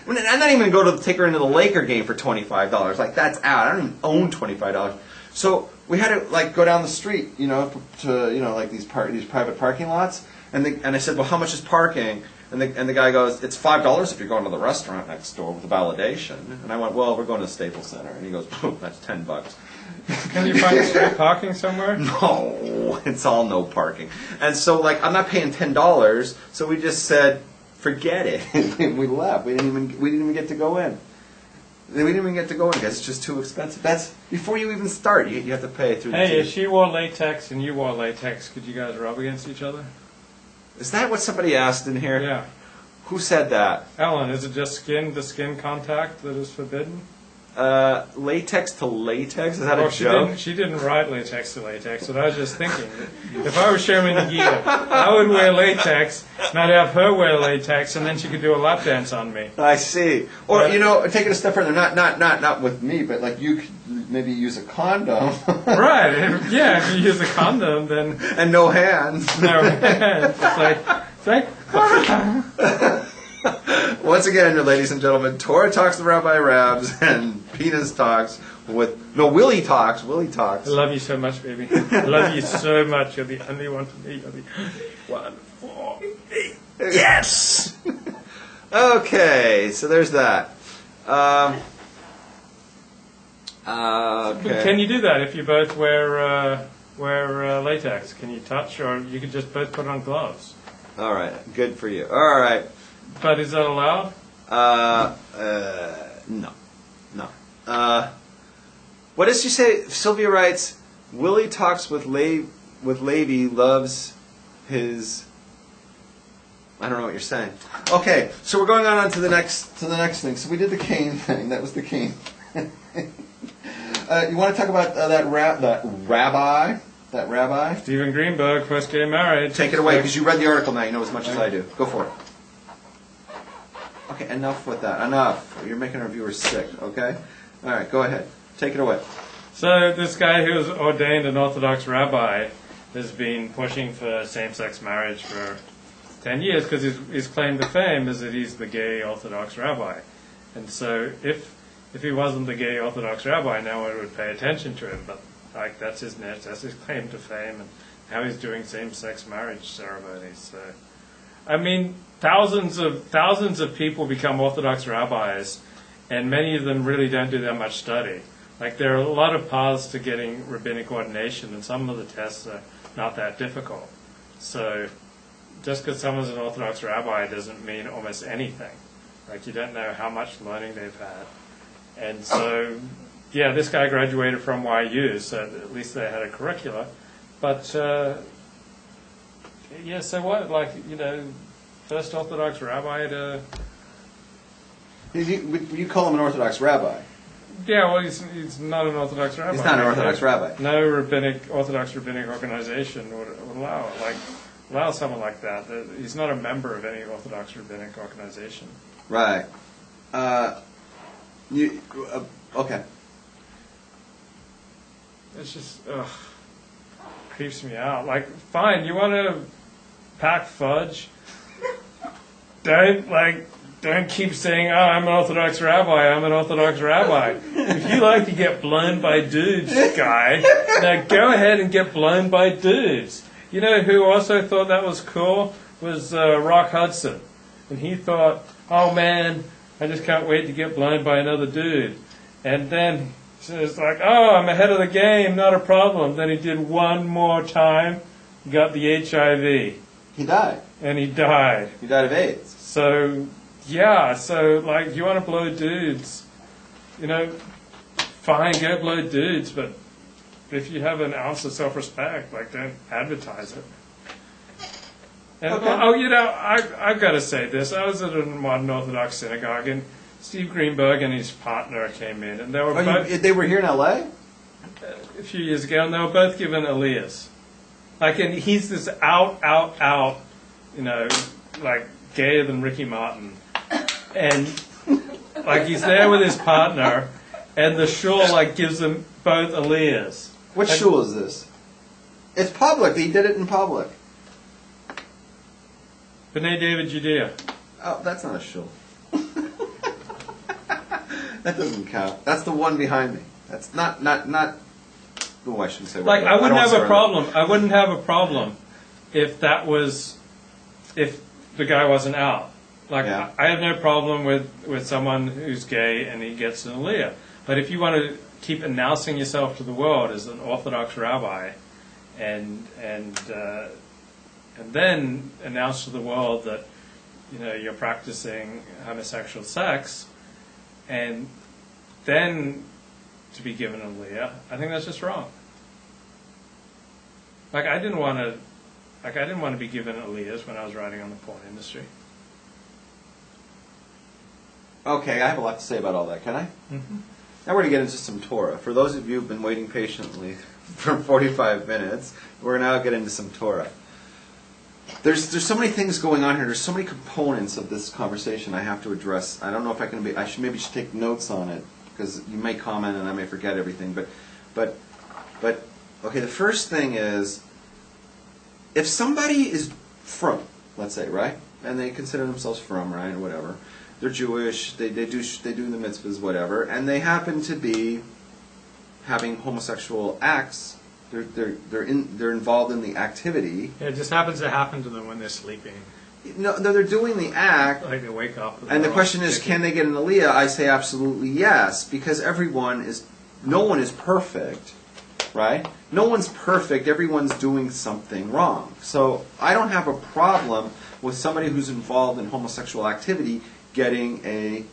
going to go to take her into the Laker game for $25. Like, that's out. I don't even own $25. So we had to like go down the street, you know, to like these private parking lots. And I said, well, how much is parking? And the guy goes, it's $5 if you're going to the restaurant next door with the validation. And I went, well, we're going to the Staples Center. And he goes, that's $10. Can you find street parking somewhere? No, it's all no parking. And so, like, I'm not paying $10, so we just said, forget it. And we left. We didn't even get to go in. We didn't even get to go in because it's just too expensive. That's before you even start. You have to pay through. Hey, if she wore latex and you wore latex, could you guys rub against each other? Is that what somebody asked in here? Yeah. Who said that? Ellen, is it just the skin contact that is forbidden? Latex to latex? Is that a joke? She didn't write latex to latex, but I was just thinking, if I were Sherman Nagita, I would wear latex, and I'd have her wear latex, and then she could do a lap dance on me. I see. Or, you know, take it a step further, not with me, but like you could maybe use a condom. Right, yeah, if you use a condom, then... And no hands. No hands. It's like Once again, ladies and gentlemen, Torah talks with Rabbi Rabs, and Penis talks with... No, Willie talks. I love you so much, baby. I love you so much. You're the only one for me. You're the one for me. Yes! Okay, so there's that. Okay. Can you do that if you both wear latex? Can you touch, or you could just both put on gloves? All right, good for you. All right. But is that allowed? No. What does she say? Sylvia writes, Willie talks with Levi, loves his... I don't know what you're saying. Okay, so we're going on to the next thing. So we did the cane thing. That was the cane. You want to talk about that rabbi? That rabbi? Stephen Greenberg, first gay marriage. Take it away, because you read the article now. You know as much as I do. Go for it. Okay, enough with that. Enough. You're making our viewers sick, okay? All right, go ahead. Take it away. So this guy who was ordained an Orthodox rabbi has been pushing for same-sex marriage for 10 years because his claim to fame is that he's the gay Orthodox rabbi. And so if he wasn't the gay Orthodox rabbi, no one would pay attention to him. But like that's his claim to fame, and now he's doing same-sex marriage ceremonies. So, I mean, thousands of people become Orthodox rabbis, and many of them really don't do that much study. Like there are a lot of paths to getting rabbinic ordination, and some of the tests are not that difficult. So just because someone's an Orthodox rabbi doesn't mean almost anything. Like you don't know how much learning they've had. And so, yeah, this guy graduated from YU, so at least they had a curricula. But, yeah, so what? Like, you know, first Orthodox rabbi to... You call him an Orthodox rabbi. Yeah, well, he's not an Orthodox rabbi. He's not an Orthodox rabbi. No Orthodox rabbinic organization would allow it. Allow someone like that. He's not a member of any Orthodox rabbinic organization. Right. Okay. It's just, creeps me out. Like, fine, you want to pack fudge? Don't keep saying, oh, I'm an Orthodox rabbi, I'm an Orthodox rabbi. If you like to get blown by dudes, guy, now go ahead and get blown by dudes. You know who also thought that was cool? Was Rock Hudson. And he thought, oh man, I just can't wait to get blown by another dude. And then it's like, oh, I'm ahead of the game, not a problem. Then he did one more time, got the HIV. He died. And he died. He died of AIDS. So, yeah, so, like, you want to blow dudes, you know, fine, go blow dudes, but if you have an ounce of self-respect, like, don't advertise it. And, okay. Oh, you know, I've got to say this. I was at a modern Orthodox synagogue, and Steve Greenberg and his partner came in, and they were both... They were here in L.A.? A few years ago, and they were both given aliyahs. Like, and he's this out like gayer than Ricky Martin, and like he's there with his partner, and the shul like gives them both aliyahs. Which shul is this? It's public. He did it in public. B'nai David Judea. Oh, that's not a shul. That doesn't count. That's the one behind me. That's not. Oh, I shouldn't say. Like I wouldn't have a problem. I wouldn't have a problem if the guy wasn't out. Like I have no problem with someone who's gay and he gets an aliyah. But if you want to keep announcing yourself to the world as an Orthodox rabbi, and then announce to the world that you're practicing homosexual sex, and then to be given an aliyah, I think that's just wrong. Like I didn't want to be given aliyahs when I was writing on the porn industry. Okay, I have a lot to say about all that. Can I? Mm-hmm. Now we're going to get into some Torah. For those of you who've been waiting patiently for 45 minutes, we're now get into some Torah. There's so many things going on here. There's so many components of this conversation I have to address. I don't know if I can be. I should take notes on it because you may comment and I may forget everything. But okay. The first thing is, if somebody is from, let's say, right, and they consider themselves from, right, or whatever, they're Jewish. They do the mitzvahs, whatever, and they happen to be having homosexual acts. They're involved in the activity. Yeah, it just happens to happen to them when they're sleeping. No, they're doing the act. Like they wake up. And the question is, can they get an aliyah? I say absolutely yes, because no one is perfect, right? No one's perfect. Everyone's doing something wrong. So I don't have a problem with somebody who's involved in homosexual activity getting an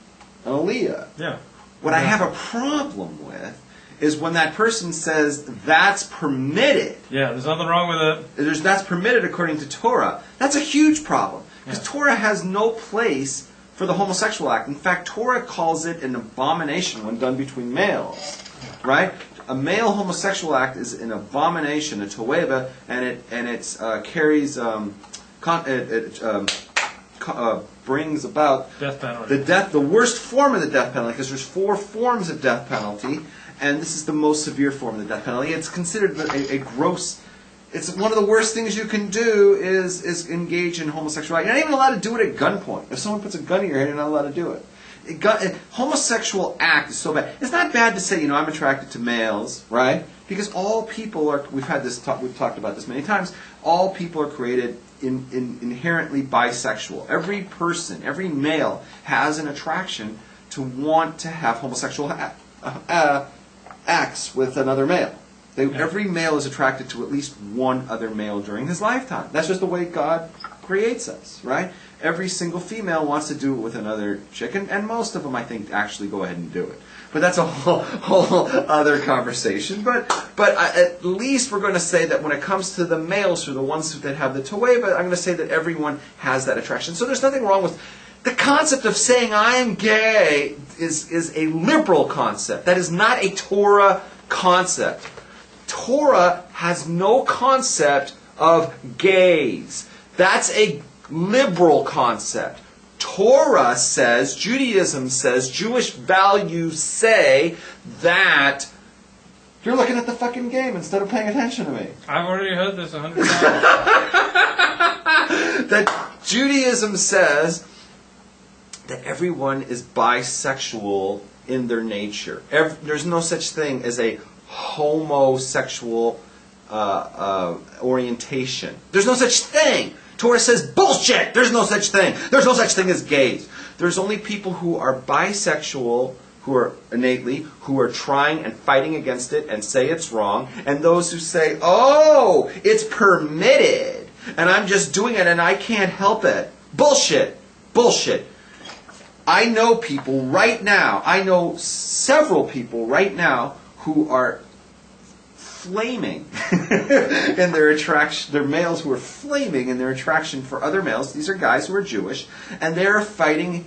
aliyah. Yeah. What I have a problem with is when that person says that's permitted. Yeah, there's nothing wrong with it. That's permitted according to Torah. That's a huge problem. Because Torah has no place for the homosexual act. In fact, Torah calls it an abomination when done between males. Right? A male homosexual act is an abomination, a toeva, and it carries brings about death penalty. The worst form of the death penalty, because there's 4 forms of death penalty, and this is the most severe form of the death penalty. It's considered a gross. It's one of the worst things you can do is engage in homosexuality. You're not even allowed to do it at gunpoint. If someone puts a gun in your head, you're not allowed to do it. Homosexual act is so bad. It's not bad to say, I'm attracted to males, right? Because all people are. We've talked about this many times. All people are created inherently bisexual. Every person, every male, has an attraction to want to have homosexual acts with another male. Every male is attracted to at least one other male during his lifetime. That's just the way God creates us, right? Every single female wants to do it with another chick, and most of them, I think, actually go ahead and do it. But that's a whole other conversation. But at least we're going to say that when it comes to the males, or the ones that have the toeva, I'm going to say that everyone has that attraction. So there's nothing wrong with the concept of saying I am gay is a liberal concept. That is not a Torah concept. Torah has no concept of gays. That's a liberal concept. Torah says, Judaism says, Jewish values say that you're looking at the fucking game instead of paying attention to me. I've already heard this 100 times. That Judaism says that everyone is bisexual in their nature. There's no such thing as a homosexual orientation. There's no such thing. Torah says, bullshit! There's no such thing. There's no such thing as gays. There's only people who are bisexual, who are innately, who are trying and fighting against it and say it's wrong, and those who say, oh, it's permitted, and I'm just doing it and I can't help it. Bullshit. Bullshit. I know people right now, I know several people right now who are flaming in their attraction. They're males who are flaming in their attraction for other males. These are guys who are Jewish, and they're fighting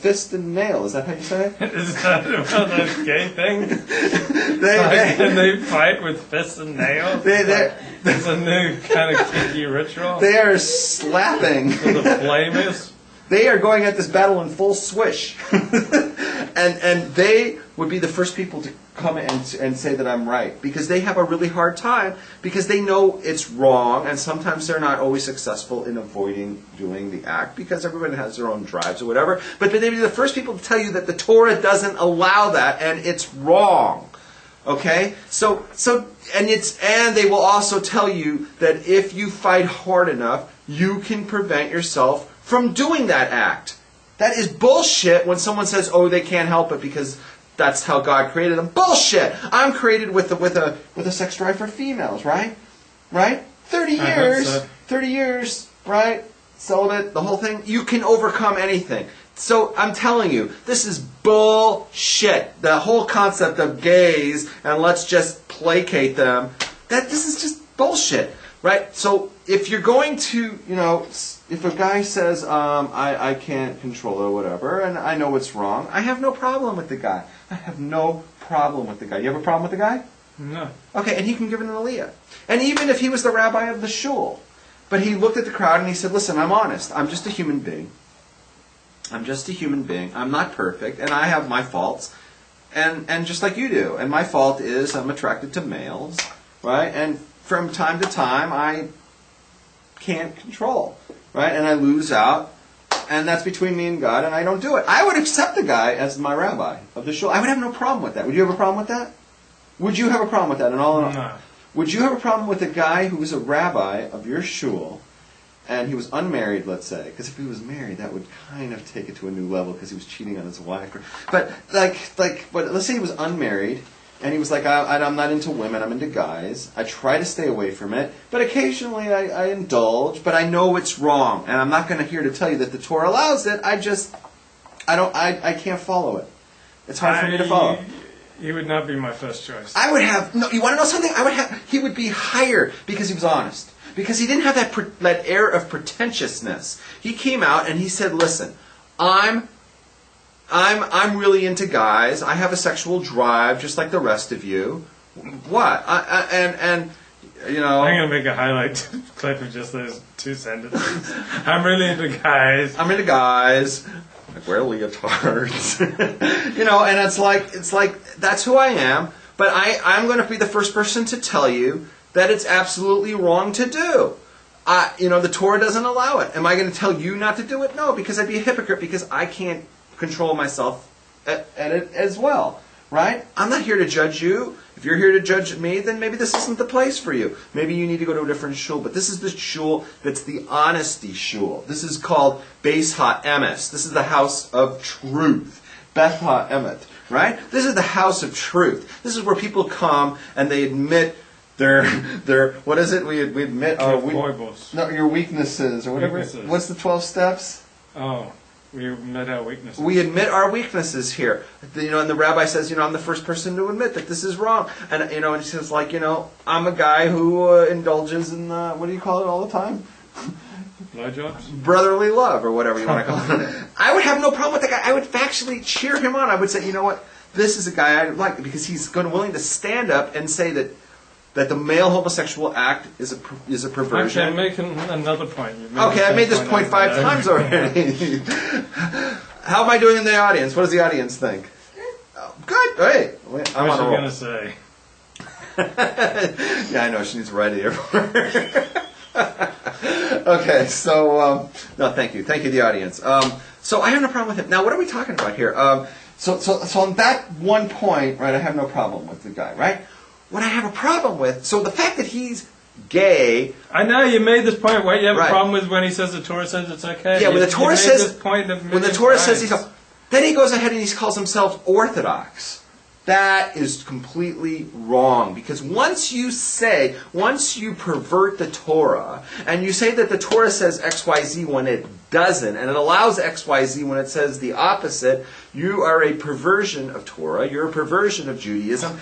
fist and nail. Is that how you say it? Is that one of those gay things? And they fight with fists and nails? It's a new kind of kinky ritual. They are slapping. So the flame is? They are going at this battle in full swish. and they would be the first people to come and say that I'm right. Because they have a really hard time, because they know it's wrong, and sometimes they're not always successful in avoiding doing the act, because everybody has their own drives or whatever. But they'd be the first people to tell you that the Torah doesn't allow that, and it's wrong. Okay? And they will also tell you that if you fight hard enough, you can prevent yourself from doing that act. That is bullshit when someone says, oh, they can't help it because that's how God created them. Bullshit! I'm created with a sex drive for females, right? Right? 30 years, right? Celibate, the whole thing. You can overcome anything. So I'm telling you, this is bullshit. The whole concept of gays and let's just placate them, this is just bullshit, right? So if you're going to, if a guy says, I can't control it or whatever, and I know it's wrong, I have no problem with the guy. I have no problem with the guy. You have a problem with the guy? No. Okay, and he can give an aliyah. And even if he was the rabbi of the shul, but he looked at the crowd and he said, listen, I'm honest. I'm just a human being. I'm just a human being. I'm not perfect, and I have my faults, and just like you do. And my fault is I'm attracted to males, right? And from time to time, I can't control, right? And I lose out, and that's between me and God, and I don't do it. I would accept the guy as my rabbi of the shul. I would have no problem with that. Would you have a problem with that? Would you have a problem with that? No. Would you have a problem with a guy who was a rabbi of your shul, and he was unmarried, let's say? Because if he was married, that would kind of take it to a new level because he was cheating on his wife. But let's say he was unmarried, and he was like, I'm not into women, I'm into guys. I try to stay away from it, but occasionally I indulge, but I know it's wrong, and I'm not going to here to tell you that the Torah allows it. I can't follow it. It's hard for me to follow. He would not be my first choice. You want to know something? He would be higher because he was honest. Because he didn't have that air of pretentiousness. He came out and he said, listen, I'm really into guys. I have a sexual drive just like the rest of you. What? I'm going to make a highlight clip of just those two sentences. I'm really into guys. I'm into guys. I wear leotards. And it's like that's who I am. But I'm going to be the first person to tell you that it's absolutely wrong to do. The Torah doesn't allow it. Am I going to tell you not to do it? No, because I'd be a hypocrite because I can't control myself at it as well. Right? I'm not here to judge you. If you're here to judge me, then maybe this isn't the place for you. Maybe you need to go to a different shul. But this is the shul that's the honesty shul. This is called Beis HaEmes. This is the house of truth. Beth HaEmet. Right? This is the house of truth. This is where people come and they admit their what is it? We admit your weaknesses or whatever. What's the 12 steps? Oh. We admit our weaknesses. We admit our weaknesses here. And the rabbi says, I'm the first person to admit that this is wrong. And, and he says, I'm a guy who indulges in, what do you call it all the time? Blowjobs? Brotherly love, or whatever you want to call it. I would have no problem with that guy. I would actually cheer him on. I would say, you know what? This is a guy I like, because he's willing to stand up and say that the male homosexual act is a perversion. Actually, I'm making another point. I made this point 5 times already. How am I doing in the audience? What does the audience think? Good. Hey, I'm on a roll. What was I going to say? Yeah, I know. She needs to write it everywhere. Okay, so no, thank you, the audience. So I have no problem with it. Now, what are we talking about here? So on that one point, right? I have no problem with the guy, right? What I have a problem with, so the fact that he's gay. I know you made this point. What you have a problem with when he says the Torah says it's okay. Yeah, when the Torah says he's then he goes ahead and he calls himself Orthodox. That is completely wrong, because once you pervert the Torah, and you say that the Torah says XYZ when it doesn't, and it allows XYZ when it says the opposite, you are a perversion of Torah, you're a perversion of Judaism.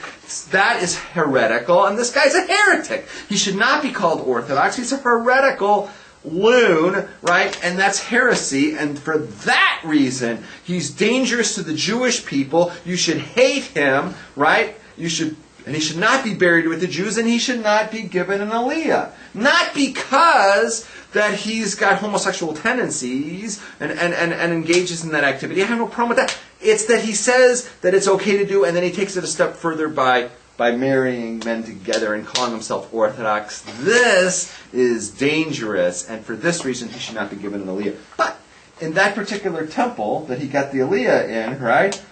That is heretical, and this guy's a heretic. He should not be called Orthodox. He's a heretical loon, right? And that's heresy. And for that reason, he's dangerous to the Jewish people. You should hate him, right? And he should not be buried with the Jews, and he should not be given an aliyah. Not because that he's got homosexual tendencies and engages in that activity. I have no problem with that. It's that he says that it's okay to do, and then he takes it a step further by marrying men together and calling himself Orthodox. This is dangerous, and for this reason he should not be given an aliyah. But in that particular temple that he got the aliyah in, right?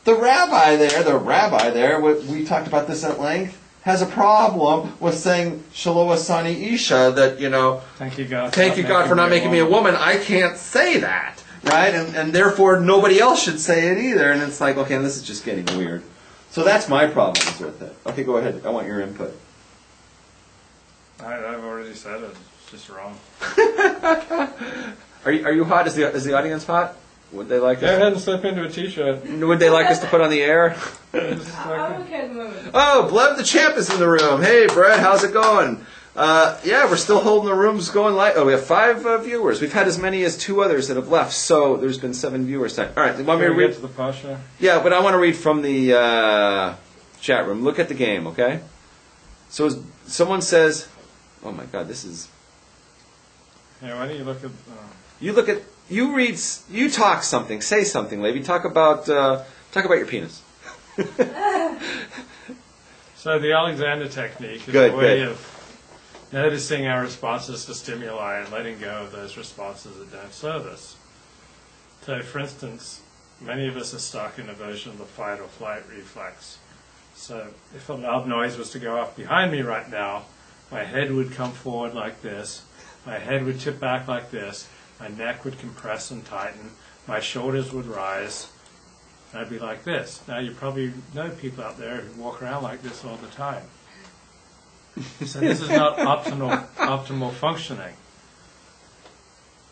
The rabbi there, we talked about this at length, has a problem with saying Shelo Asani Isha, that, thank you God for not making me a woman. I can't say that, right? And therefore nobody else should say it either. And it's like, okay, this is just getting weird. So that's my problems with it. Okay, go ahead. I want your input. I've already said it. It's just wrong. Are you hot? Is the audience hot? Would they like Go ahead and slip into a t-shirt. Would they like us to put on the air? I'm okay at the moment. Oh, Blev the Champ is in the room. Hey, Brett, how's it going? Yeah, we're still holding the rooms going live. Oh, we have 5 viewers. We've had as many as 2 others that have left, so there's been 7 viewers. All right, you want me to read? Get to the Pasha? Yeah, but I want to read from the chat room. Look at the game, okay? So someone says, oh my God, this is... Yeah, why don't you look at... You talk something. Say something, Levi. Talk about your penis. So the Alexander technique is a way of noticing our responses to stimuli and letting go of those responses that don't serve us. So, for instance, many of us are stuck in a version of the fight or flight reflex. So if a loud noise was to go off behind me right now, my head would come forward like this, my head would tip back like this, my neck would compress and tighten, my shoulders would rise, and I'd be like this. Now you probably know people out there who walk around like this all the time. So this is not optimal functioning.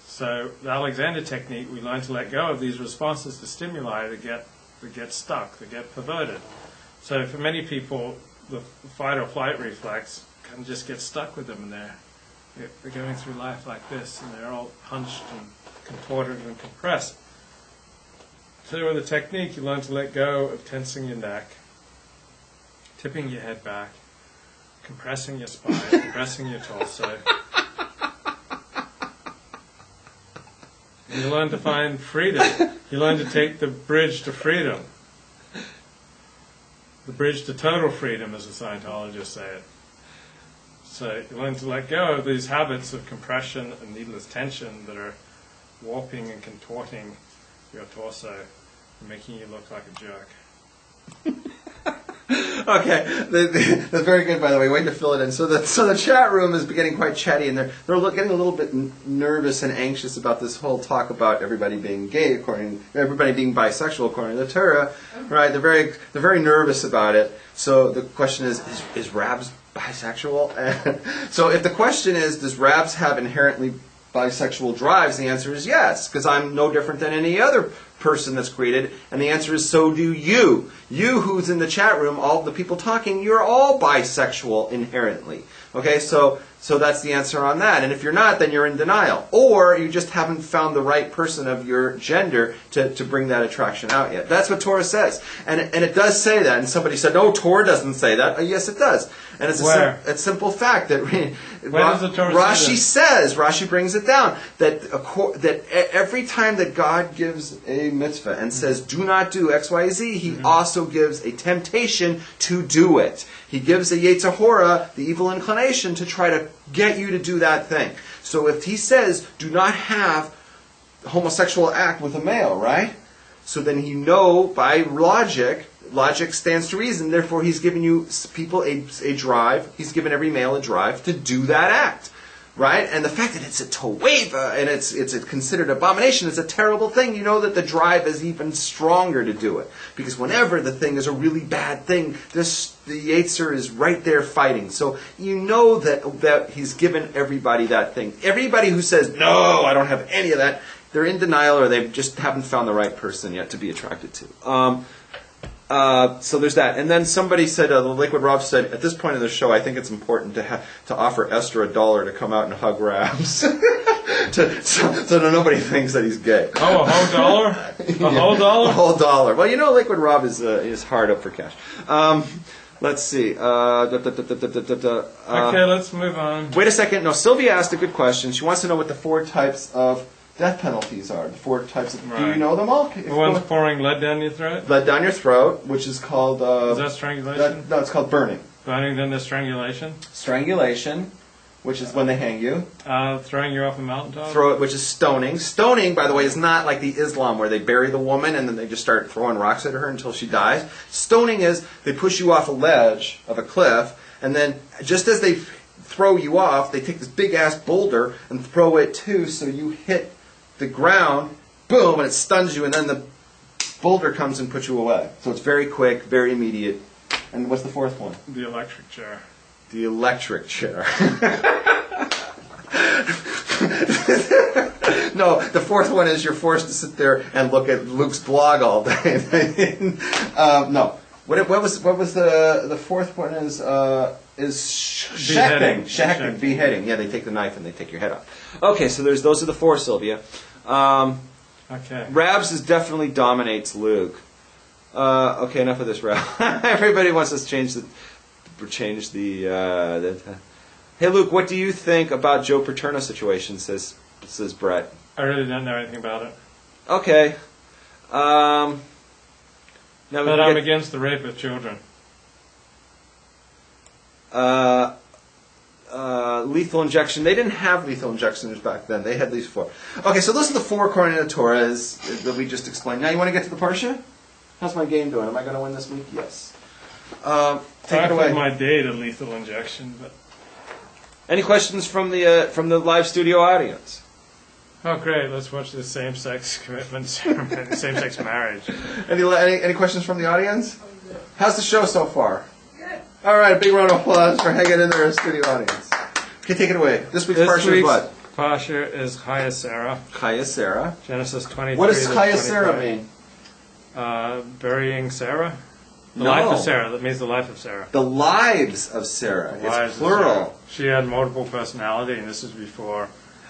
So the Alexander technique, we learn to let go of these responses to stimuli that get stuck, that get perverted. So for many people, the fight or flight reflex can just get stuck with them, and they're going through life like this, and they're all hunched and contorted and compressed. So with the technique, you learn to let go of tensing your neck, tipping your head back, compressing your spine, compressing your torso. And you learn to find freedom. You learn to take the bridge to freedom. The bridge to total freedom, as the Scientologists say it. So you learn to let go of these habits of compression and needless tension that are warping and contorting your torso and making you look like a jerk. Okay, that's very good, by the way. Way to fill it in. So the chat room is getting quite chatty, and they're getting a little bit nervous and anxious about this whole talk about everybody being gay, everybody being bisexual according to the Torah, right? They're very nervous about it. So the question is Rabs bisexual? So if the question is, does Rabs have inherently bisexual drives, the answer is yes, because I'm no different than any other person that's created, and the answer is so do you. You who's in the chat room, all the people talking, you're all bisexual inherently. Okay, so that's the answer on that. And if you're not, then you're in denial. Or you just haven't found the right person of your gender to bring that attraction out yet. That's what Torah says. And it does say that. And somebody said, no, Torah doesn't say that. Yes, it does. And it's a simple fact that Rashi brings it down, that every time that God gives a mitzvah and says, do not do X, Y, Z, he also gives a temptation to do it. He gives a Yetzer Hora, the evil inclination, to try to get you to do that thing. So if he says, do not have a homosexual act with a male, right? So then you know by logic stands to reason, therefore he's given you people a drive, he's given every male a drive to do that act. Right? And the fact that it's a toeva and it's considered abomination is a terrible thing. You know that the drive is even stronger to do it. Because whenever the thing is a really bad thing, the Yetzer is right there fighting. So you know that he's given everybody that thing. Everybody who says, no, I don't have any of that, they're in denial or they just haven't found the right person yet to be attracted to. So there's that. And then somebody said, the Liquid Rob said, at this point in the show, I think it's important to offer Esther $1 to come out and hug Rabs. so that nobody thinks that he's gay. Oh, a whole dollar? A whole dollar? A whole dollar. Well, Liquid Rob is hard up for cash. Let's see. Okay, let's move on. Wait a second. No, Sylvia asked a good question. She wants to know what the 4 types of death penalties are. The 4 types of... Right. Do you know them all? The one's pouring lead down your throat? Lead down your throat, which is called... is that strangulation? No, it's called burning. Burning, then there's strangulation? Strangulation, which is when they hang you. Throwing you off a mountaintop? Throw it, which is stoning. Stoning, by the way, is not like the Islam where they bury the woman and then they just start throwing rocks at her until she dies. Stoning is they push you off a ledge of a cliff, and then just as they throw you off, they take this big-ass boulder and throw it too, so you hit the ground, boom, and it stuns you, and then the boulder comes and puts you away. So it's very quick, very immediate. And what's the 4th one? The electric chair. The electric chair. No, the 4th one is you're forced to sit there and look at Luke's blog all day. No. What was the 4th one is shechting. Shechting, beheading. Yeah, they take the knife and they take your head off. Okay, so those are the 4, Sylvia. Okay. Rabs definitely dominates Luke. Okay, enough of this, Rab. Everybody wants us to change the. Hey, Luke, what do you think about Joe Paterno's situation? Says Brett. I really don't know anything about it. Okay. Now but I'm against the rape of children. Lethal injection. They didn't have lethal injections back then. They had these 4. Okay, so those are the 4 according to the Torah that we just explained. Now you want to get to the Parsha? How's my game doing? Am I going to win this week? Yes. Take it away. I my day to lethal injection, but. Any questions from the live studio audience? Oh, great! Let's watch the same-sex commitment ceremony, same-sex marriage. Any questions from the audience? How's the show so far? Good. All right, a big round of applause for hanging in there, studio audience. Okay, take it away. This week's Parsha is what? Parsha is Chayyei Sarah. Chayyei Sarah. Genesis 23. What does Chayyei Sarah mean? Burying Sarah. The No. life of Sarah. That means the life of Sarah. The lives of Sarah. It's plural. She had multiple personality, and this is before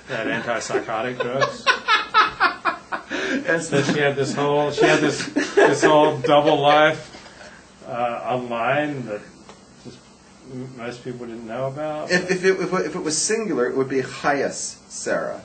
that antipsychotic drugs. So she had this whole double life online that just most people didn't know about. If it was singular, it would be Chayyei Sarah.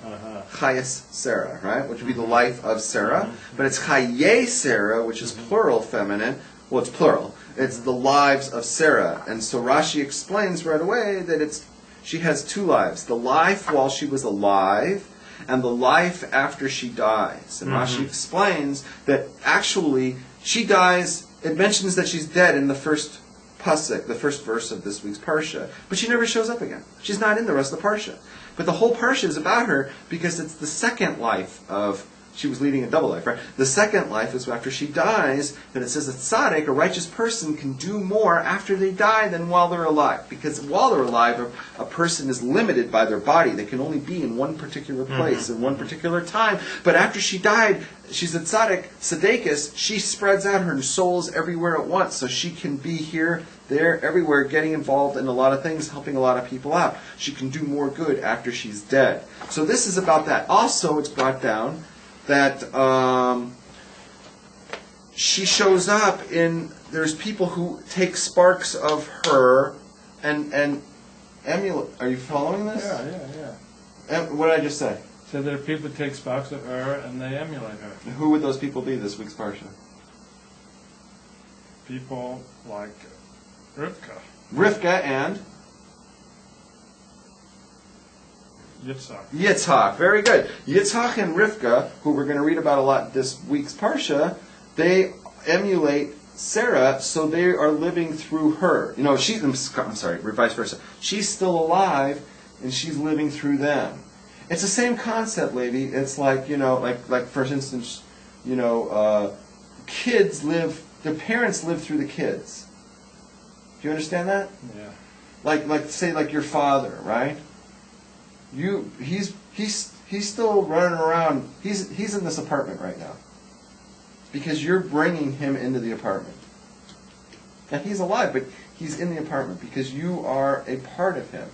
Chayyei Sarah, right? Which would be the life of Sarah. But it's Chayyei Sarah, which is plural feminine. Well, it's plural. It's the lives of Sarah. And so Rashi explains right away that she has 2 lives. The life while she was alive and the life after she dies. And Rashi explains that actually she dies, it mentions that she's dead in the first pasuk, the first verse of this week's Parsha. But she never shows up again. She's not in the rest of the Parsha. But the whole Parsha is about her because it's the second life of... She was leading a double life, right? The second life is after she dies, that it says that tzaddik, a righteous person, can do more after they die than while they're alive. Because while they're alive, a person is limited by their body. They can only be in one particular place in one particular time. But after she died, she's a tzaddik, tzaddikus, she spreads out her souls everywhere at once. So she can be here, there, everywhere, getting involved in a lot of things, helping a lot of people out. She can do more good after she's dead. So this is about that. Also, it's brought down that she shows up in, there's people who take sparks of her and emulate. Are you following this? Yeah. What did I just say? So there are people who take sparks of her and they emulate her. Who would those people be this week's Parsha? People like Rivka. Rivka and? Yitzchak. Very good. Yitzchak and Rivka, who we're going to read about a lot this week's Parsha, they emulate Sarah, so they are living through her. I'm sorry, vice versa. She's still alive, and she's living through them. It's the same concept, lady. It's like, like for instance, kids live, their parents live through the kids. Do you understand that? Yeah. Like say your father, right? He's still running around. He's in this apartment right now because you're bringing him into the apartment. And he's alive, but he's in the apartment because you are a part of him.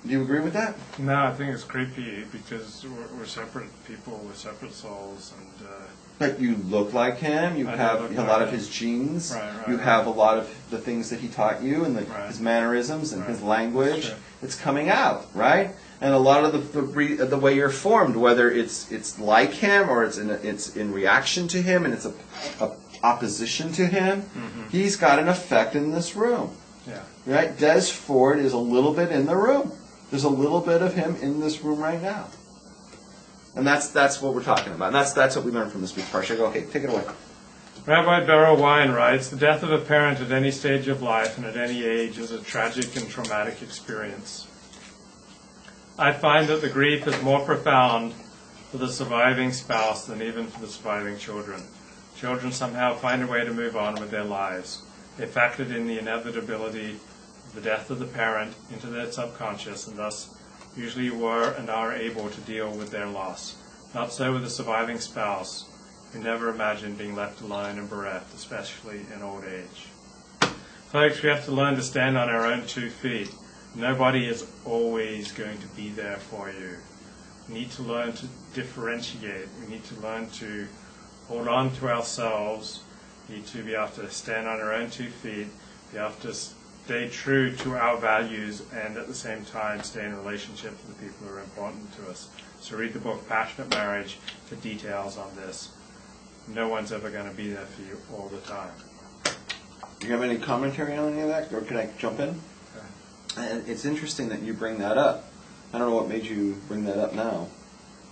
Do you agree with that? No, I think it's creepy because we're separate people with separate souls, and But you look like him. You have a lot of his genes. Right, you have a lot of the things that he taught you, and his mannerisms and his language. It's coming out, right? And a lot of the way you're formed, whether it's like him or it's in reaction to him, and it's a opposition to him. Mm-hmm. He's got an effect in this room. Yeah. Right? Des Ford is a little bit in the room. There's a little bit of him in this room right now. And that's what we're talking about. And that's what we learned from this week's parsha. Okay, take it away. Rabbi Berel Wein writes, the death of a parent at any stage of life and at any age is a tragic and traumatic experience. I find that the grief is more profound for the surviving spouse than even for the surviving children. Children somehow find a way to move on with their lives. They factored in the inevitability of the death of the parent into their subconscious, and thus usually were and are able to deal with their loss. Not so with a surviving spouse, who never imagined being left alone and bereft, especially in old age. Folks, we have to learn to stand on our own 2 feet. Nobody is always going to be there for you. We need to learn to differentiate. We need to learn to hold on to ourselves. We need to be able to stand on our own 2 feet, be able to stay true to our values, and at the same time stay in relationship with the people who are important to us. So read the book Passionate Marriage for details on this. No one's ever going to be there for you all the time. Do you have any commentary on any of that, or can I jump in? And it's interesting that you bring that up. I don't know what made you bring that up now.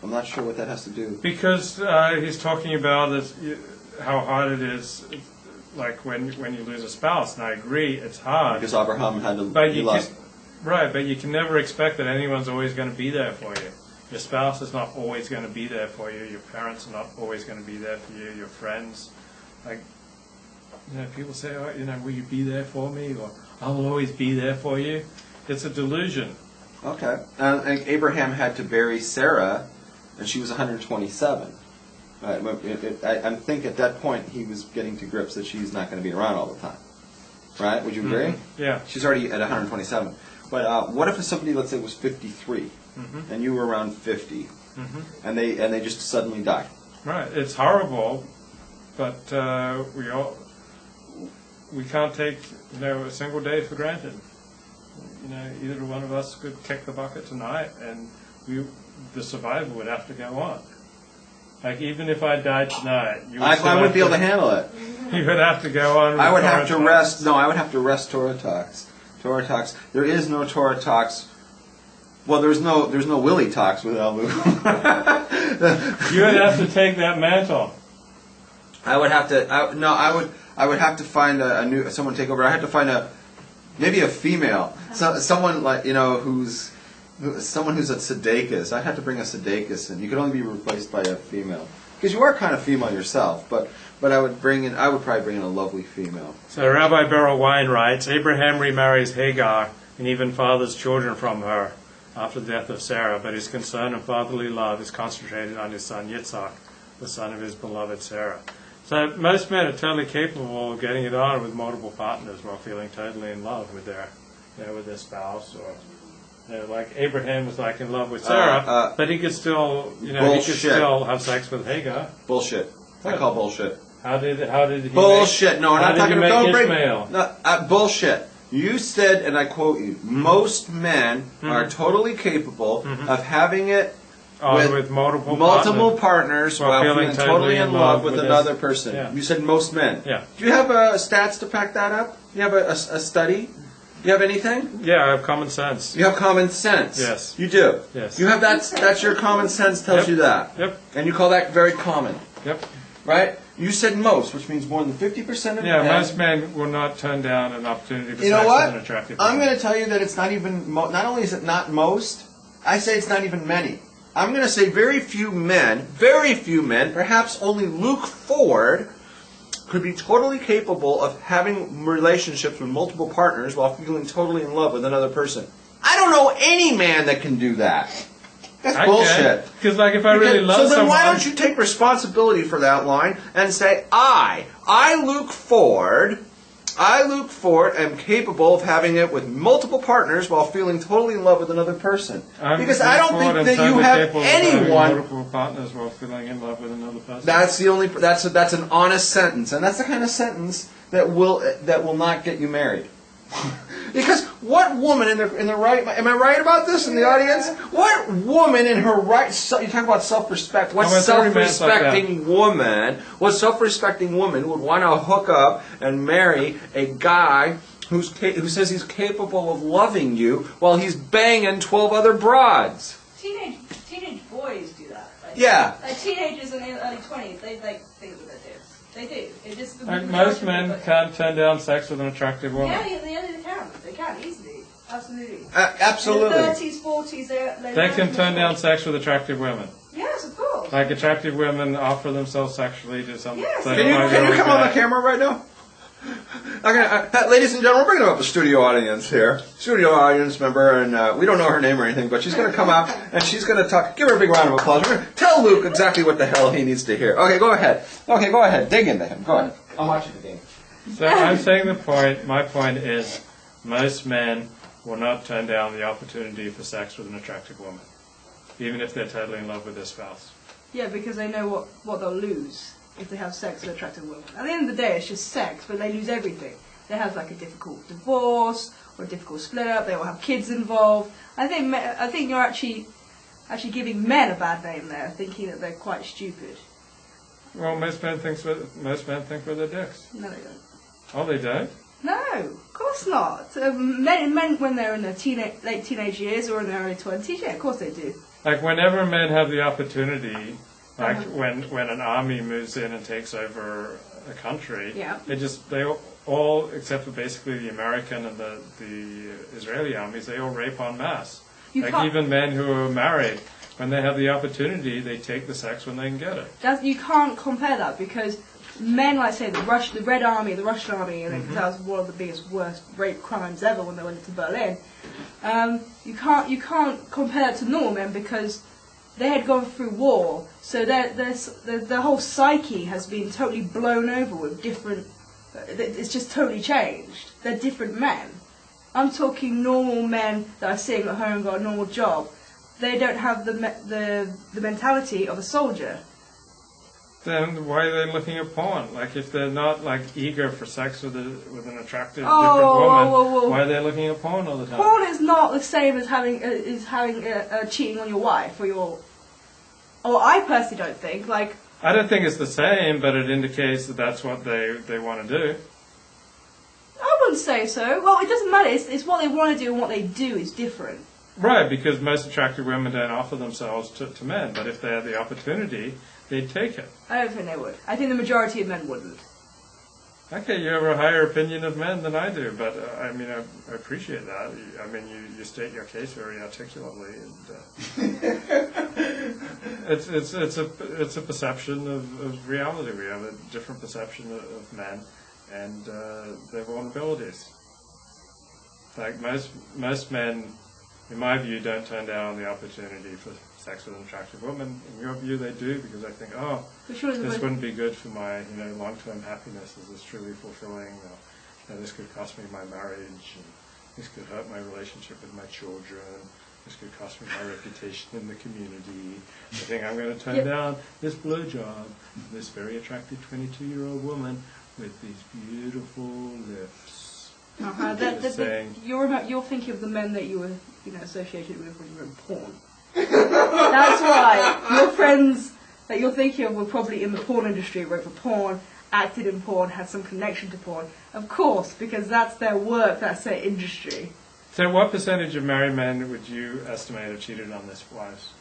I'm not sure what that has to do. Because he's talking about how hard it is, like when you lose a spouse, and I agree, it's hard. Because Abraham had to be lost. Right, but you can never expect that anyone's always going to be there for you. Your spouse is not always going to be there for you. Your parents are not always going to be there for you. Your friends, people say, oh, will you be there for me? Or I will always be there for you. It's a delusion. Okay. And Abraham had to bury Sarah, and she was 127. I think at that point he was getting to grips that she's not going to be around all the time. Right? Would you agree? Mm-hmm. Yeah. She's already at 127. But what if somebody, let's say, was 53, and you were around 50, and they just suddenly die? Right. It's horrible, but we can't take a single day for granted. Either one of us could kick the bucket tonight, and the survival would have to go on. Like, even if I died tonight, I wouldn't be able to handle it. You would have to go on. I would have to rest. No, I would have to rest Torah talks. Torah talks. There is no Torah talks. Well, there's no Willie talks without Lou. You would have to take that mantle. I would have to. I would have to find someone to take over. I had to find maybe a female, someone like someone who's a tzedekis. I'd have to bring a tzedekis in. You could only be replaced by a female because you are kind of female yourself. But I would probably bring in a lovely female. So Rabbi Berel Wein writes, Abraham remarries Hagar and even fathers children from her after the death of Sarah, but his concern and fatherly love is concentrated on his son Yitzchak, the son of his beloved Sarah. So most men are totally capable of getting it on with multiple partners while feeling totally in love with their spouse, or like Abraham was like in love with Sarah, but he could still have sex with Hagar. Bullshit. What? I call bullshit. How did he? Bullshit. No, we're not talking about Ishmael. Bullshit. You said, and I quote you: most men are totally capable of having it. With multiple partners while feeling totally in love with another person. Yeah. You said most men. Yeah. Do you have stats to back that up? Do you have a study? Do you have anything? Yeah, I have common sense. You have common sense? Yes. You do? Yes. You have that's your common sense tells you that? Yep. And you call that very common? Yep. Right? You said most, which means more than 50% of men. Yeah, most men will not turn down an opportunity for sex with an attractive woman. I'm going to tell you that it's not even, not only is it not most, I say it's not even many. I'm going to say very few men, perhaps only Luke Ford, could be totally capable of having relationships with multiple partners while feeling totally in love with another person. I don't know any man that can do that. That's bullshit. Because if I really love someone... So then why don't you take responsibility for that line and say, I, Luke Ford, I, Luke Fort, am capable of having it with multiple partners while feeling totally in love with another person. Because I don't think that you have anyone. Multiple partners while feeling in love with another person. That's the only. That's an honest sentence, and that's the kind of sentence that will not get you married. Because what woman in the right? Am I right about this in the audience? What woman in her right? You talk about self-respect. What self-respecting woman? What self-respecting woman would want to hook up and marry a guy who says he's capable of loving you while he's banging 12 other broads? Teenage boys do that. Yeah. Like teenagers in their early 20s, they like things with their dicks. They do. It just like most men can't turn down sex with an attractive woman. Yeah, they can. They can easily. Absolutely. Absolutely. In the 30s, 40s, they can turn down sex with attractive women. Yes, of course. Like attractive women offer themselves sexually to some. Yes. Can you come on the camera right now? Ladies and gentlemen, we're bringing up a studio audience here. Studio audience member, and we don't know her name or anything, but she's going to come out and she's going to talk. Give her a big round of applause. We're going to tell Luke exactly what the hell he needs to hear. Okay, go ahead. Dig into him. Go ahead. I'm watching the game. So I'm saying my point is, most men will not turn down the opportunity for sex with an attractive woman, even if they're totally in love with their spouse. Yeah, because they know what they'll lose if they have sex with an attractive woman. At the end of the day, it's just sex, but they lose everything. They have like a difficult divorce or a difficult split up. They will have kids involved. I think you're actually giving men a bad name there, thinking that they're quite stupid. Well, most men think with their dicks. No, they don't. Oh, they don't? No, of course not. Men when they're in their late teenage years or in their early 20s, yeah, of course they do. Like whenever men have the opportunity, like when an army moves in and takes over a country, yeah. they all except for basically the American and the Israeli armies, they all rape en masse. Even men who are married, when they have the opportunity, they take the sex when they can get it. You can't compare that because men, like say the Russian Army, that was one of the worst rape crimes ever when they went into Berlin. You can't compare it to normal men because they had gone through war, so their whole psyche has been totally blown over with different. It's just totally changed. They're different men. I'm talking normal men that are sitting at home and got a normal job. They don't have the mentality of a soldier. Then why are they looking at porn? Like if they're not like eager for sex with an attractive different woman, why are they looking at porn all the time? Porn is not the same as having cheating on your wife or I personally don't think like. I don't think it's the same, but it indicates that that's what they want to do. I wouldn't say so. Well, it doesn't matter. It's what they want to do and what they do is different. Right, because most attractive women don't offer themselves to men, but if they had the opportunity, they'd take it. I don't think they would. I think the majority of men wouldn't. Okay, you have a higher opinion of men than I do, but I appreciate that. I mean, you state your case very articulately, and it's a perception of reality. We have a different perception of men and their vulnerabilities. Like most men, in my view, don't turn down the opportunity for sex with an attractive woman. In your view, they do, because I think, this wouldn't be good for my long-term happiness. Is this truly fulfilling? This could cost me my marriage, and this could hurt my relationship with my children. This could cost me my reputation in the community. I think I'm going to turn down this blowjob, this very attractive 22-year-old woman with these beautiful lips. You're thinking of the men that you were associated with when you were in porn. That's why your friends that you're thinking of were probably in the porn industry, wrote for porn, acted in porn, had some connection to porn. Of course, because that's their work, that's their industry. So what percentage of married men would you estimate have cheated on their wives?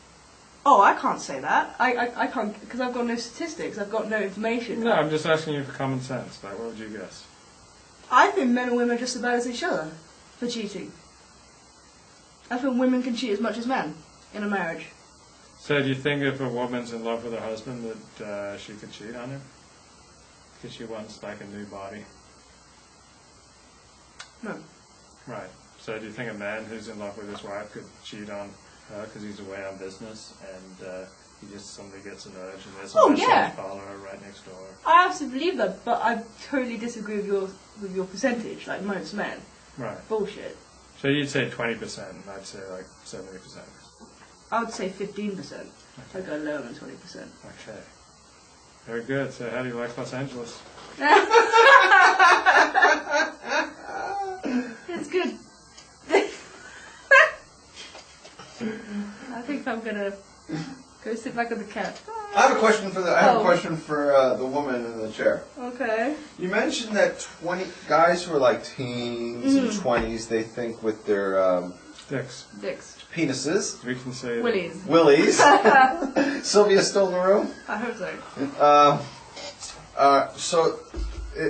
Oh, I can't say that. I can't, because I've got no statistics, I've got no information. No, I'm just asking you for common sense. Like, what would you guess? I think men and women are just as bad as each other for cheating. I think women can cheat as much as men in a marriage. So do you think if a woman's in love with her husband that she could cheat on him? Because she wants like a new body? No. Right. So do you think a man who's in love with his wife could cheat on because he's away on business and he just suddenly gets an urge and there's a follower right right next door. I absolutely believe that, but I totally disagree with your percentage, like most men. Right. Bullshit. So you'd say 20%, and I'd say like 70%. I would say 15%. I'd go lower than 20%. Okay. Very good. So how do you like Los Angeles? It's good. I think I'm gonna go sit back on the couch. I have a question for the woman in the chair. Okay. You mentioned that 20 guys who are like teens and 20s, they think with their Dicks. penises. We can say Willies. Sylvia's still in the room. I hope so.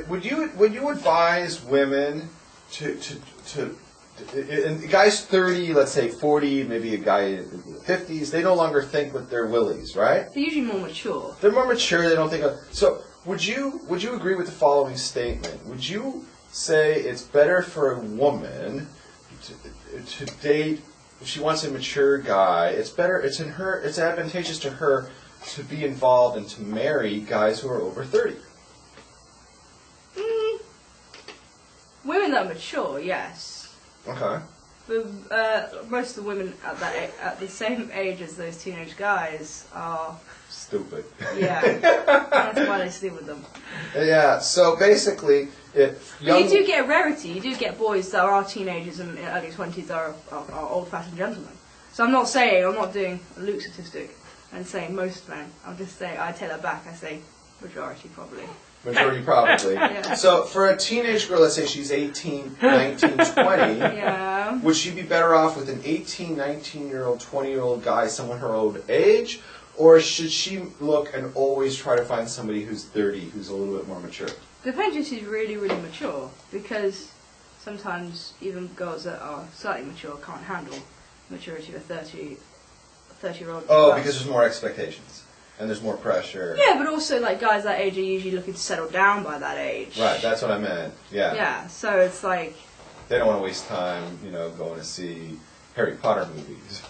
Would you advise women to and guys 30, let's say 40, maybe a guy in the 50s, they no longer think with their willies, right? They're usually more mature. They're more mature. They don't think of. So would you agree with the following statement? Would you say it's better for a woman to date if she wants a mature guy? It's advantageous to her to be involved and to marry guys who are over 30. Women that are mature, yes. Okay. But most of the women at the same age as those teenage guys are stupid. Yeah, that's why they sleep with them. Yeah. So basically, you do get a rarity. You do get boys that are teenagers and in early 20s that are old-fashioned gentlemen. So I'm not doing a Luke statistic and saying most men. I'll just say I take that back. I say majority probably. Majority probably. Yeah. So for a teenage girl, let's say she's 18, 19, 20, yeah. Would she be better off with an 18, 19-year-old, 20-year-old guy, someone her own age? Or should she look and always try to find somebody who's 30, who's a little bit more mature? Depends if she's really, really mature. Because sometimes even girls that are slightly mature can't handle maturity of a 30-year-old. Oh, because there's more expectations. And there's more pressure. Yeah, but also like guys that age are usually looking to settle down by that age. Right, that's what I meant. Yeah. Yeah, so it's like they don't want to waste time, going to see Harry Potter movies.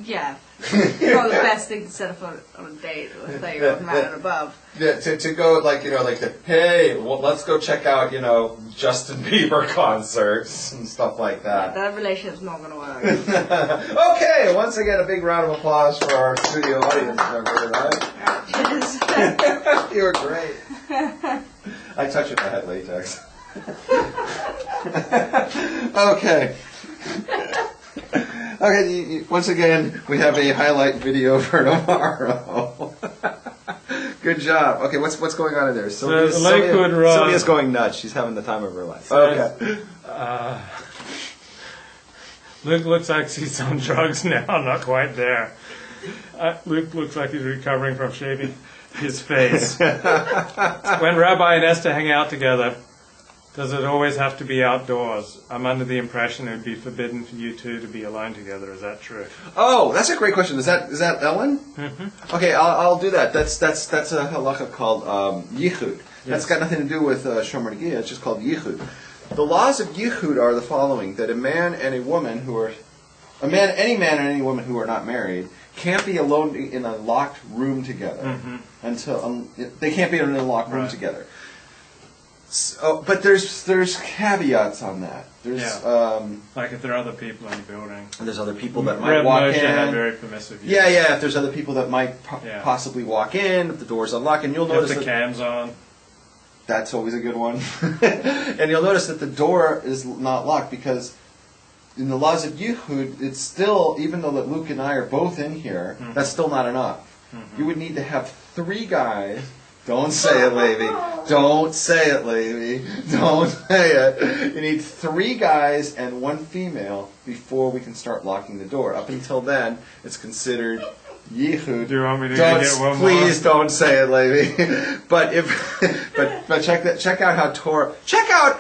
Yeah, not the best thing to set up on a date with a 30-year-old man and above. Yeah, to go hey, well, let's go check out Justin Bieber concerts and stuff like that. Yeah, that relationship's not going to work. Okay, once again, a big round of applause for our studio audience member tonight. Cheers. You were great. I touch it, I had latex. Okay. Okay, once again, we have a highlight video for tomorrow. Good job. Okay, what's going on in there? Sylvia's going nuts. She's having the time of her life. Okay. Luke looks like he's on drugs now. Not quite there. Luke looks like he's recovering from shaving his face. When Rabbi and Esther hang out together, does it always have to be outdoors? I'm under the impression it would be forbidden for you two to be alone together. Is that true? Oh, that's a great question. Is that Ellen? Mm-hmm. Okay, I'll do that. That's a halacha called yichud. Yes. That's got nothing to do with shomer negiah. It's just called yichud. The laws of yichud are the following: that a man and a woman any man and any woman who are not married can't be alone in a locked room together until they can't be in a locked room together. So, but there's caveats on that. There's like if there are other people in the building. There's other people that might walk in. Had very permissive use. Yeah. If there's other people that might possibly walk in, if the door's unlocked, and you'll notice if the cam's on. That's always a good one. And you'll notice that the door is not locked because in the laws of Yichud, it's still, even though that Luke and I are both in here, that's still not enough. You would need to have 3 guys. Don't say it, Levy. Don't say it, Levy. Don't say it. You need 3 guys and 1 female before we can start locking the door. Up until then, it's considered yichud. Do you want me to get one more? Please don't say it, Levy. But check out how Torah. Check out.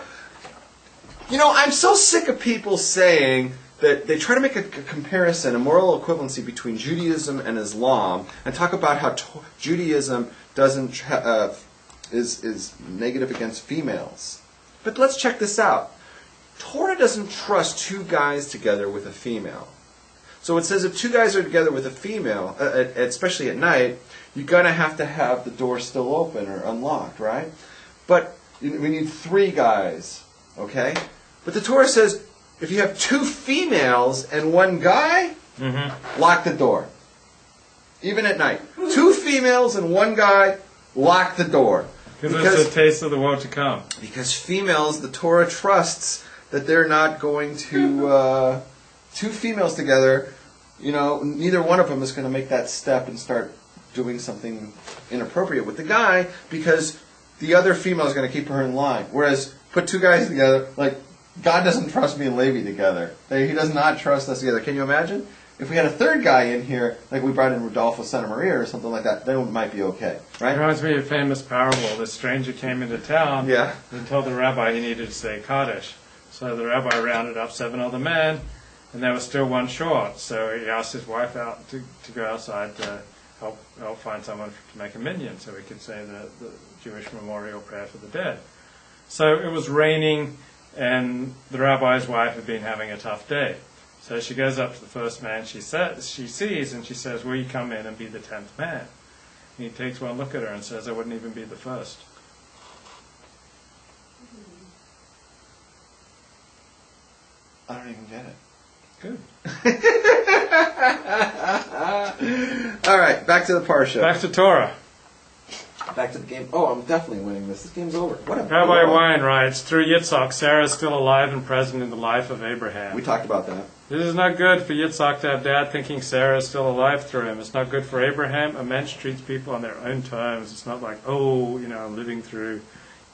I'm so sick of people saying that they try to make a comparison, a moral equivalency between Judaism and Islam, and talk about how Judaism doesn't is negative against females. But let's check this out. Torah doesn't trust 2 guys together with a female. So it says if two guys are together with a female, especially at night, you're going to have the door still open or unlocked, right? But we need 3 guys, okay? But the Torah says if you have 2 females and 1 guy, lock the door. Even at night. 2 females and 1 guy, lock the door. Because it's a taste of the woe to come. Because females, the Torah trusts that they're not going to... 2 females together, neither one of them is going to make that step and start doing something inappropriate with the guy, because the other female is going to keep her in line. Whereas, put 2 guys together, like, God doesn't trust me and Levi together. He does not trust us together. Can you imagine? If we had a 3rd guy in here, like we brought in Rodolfo Santa Maria or something like that, then it might be okay, right? It reminds me of a famous parable. This stranger came into town and told the rabbi he needed to say Kaddish. So the rabbi rounded up 7 other men, and there was still 1 short. So he asked his wife out to go outside to help find someone to make a minyan so he could say the Jewish memorial prayer for the dead. So it was raining, and the rabbi's wife had been having a tough day. So she goes up to the first man she sees, and she says, "Will you come in and be the 10th man?" And he takes one look at her and says, "I wouldn't even be the first." I don't even get it. Good. All right, back to the Parsha. Back to Torah. Back to the game. Oh, I'm definitely winning this. This game's over. What a Rabbi Wein writes, through Yitzchak, Sarah is still alive and present in the life of Abraham. We talked about that. It is not good for Yitzchak to have dad thinking Sarah is still alive through him. It's not good for Abraham. A mensch treats people on their own terms. It's not like, I'm living through,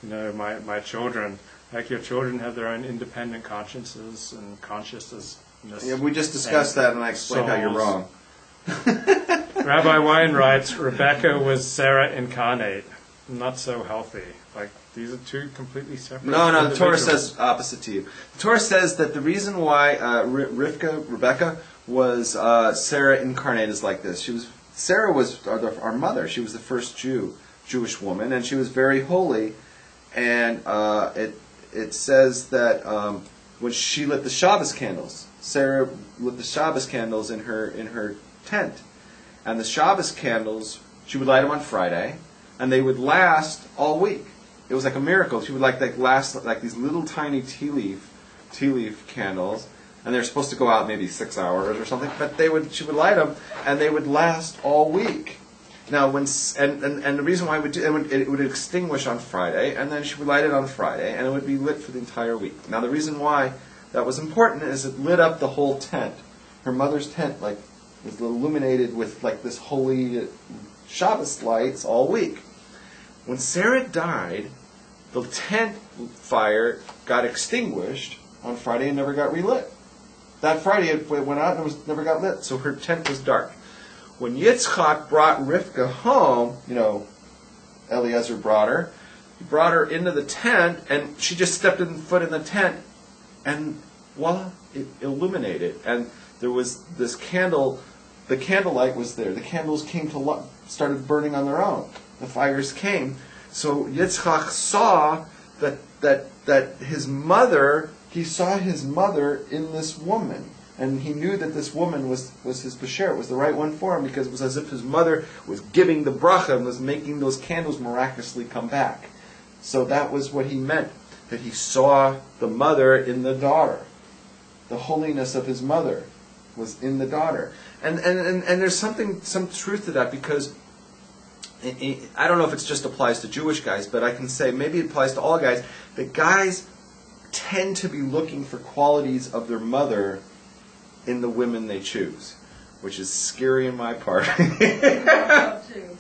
my children. Like your children have their own independent consciences and consciousness. Yeah, we just discussed that, and I explained how you're wrong. Rabbi Wein writes, Rebecca was Sarah incarnate, not so healthy. Like, these are 2 completely separate. No, the Torah says opposite to you. The Torah says that the reason why Rebecca was Sarah incarnate is like this. Sarah was our mother. She was the first Jewish woman, and she was very holy. And it says that when she lit the Shabbos candles, Sarah lit the Shabbos candles in her tent. And the Shabbos candles, she would light them on Friday, and they would last all week. It was like a miracle. She would last like these little tiny tea leaf candles, and they're supposed to go out maybe 6 hours or something. But she would light them, and they would last all week. Now, and the reason why it would extinguish on Friday, and then she would light it on Friday, and it would be lit for the entire week. Now, the reason why that was important is it lit up the whole tent. Her mother's tent, was illuminated with this holy Shabbos lights all week. When Sarah died, the tent fire got extinguished on Friday and never got relit. That Friday it went out and never got lit, so her tent was dark. When Yitzchak brought Rivka home, Eliezer brought her. He brought her into the tent, and she just stepped foot in the tent, and voila, it illuminated. And there was this candle. The candlelight was there. The candles started burning on their own. The fires came. So Yitzchak saw that his mother. He saw his mother in this woman. And he knew that this woman was his Bashar. It was the right one for him, because it was as if his mother was giving the bracha and was making those candles miraculously come back. So that was what he meant, that he saw the mother in the daughter. The holiness of his mother was in the daughter. And there's some truth to that, because I don't know if it just applies to Jewish guys, but I can say maybe it applies to all guys, that guys tend to be looking for qualities of their mother in the women they choose, which is scary in my part. Is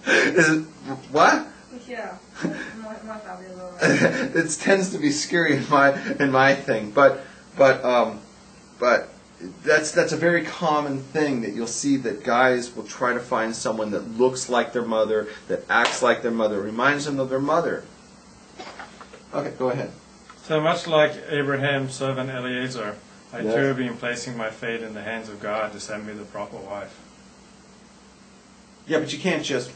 it what? Yeah, my family as well. Right? It tends to be scary in my thing, but that's a very common thing that you'll see, that guys will try to find someone that looks like their mother, that acts like their mother, reminds them of their mother. Okay, go ahead. So much like Abraham's servant Eliezer, I too have been placing my fate in the hands of God to send me the proper wife. Yeah, but you can't just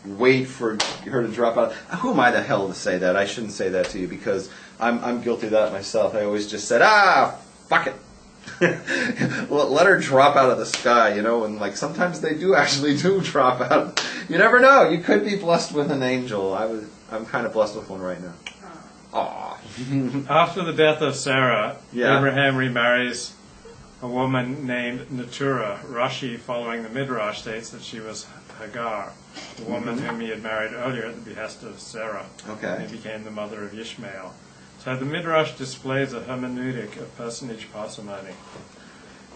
wait for her to drop out. Who am I the hell to say that? I shouldn't say that to you, because I'm guilty of that myself. I always just said, fuck it. Let her drop out of the sky, and like sometimes they do actually drop out. You never know. You could be blessed with an angel. I'm kind of blessed with one right now. Aww. After the death of Sarah, Yeah. Abraham remarries a woman named Keturah. Rashi, following the Midrash, states that she was Hagar, the woman whom he had married earlier at the behest of Sarah. Okay. And became the mother of Ishmael. So the Midrash displays a hermeneutic of personage parsimony.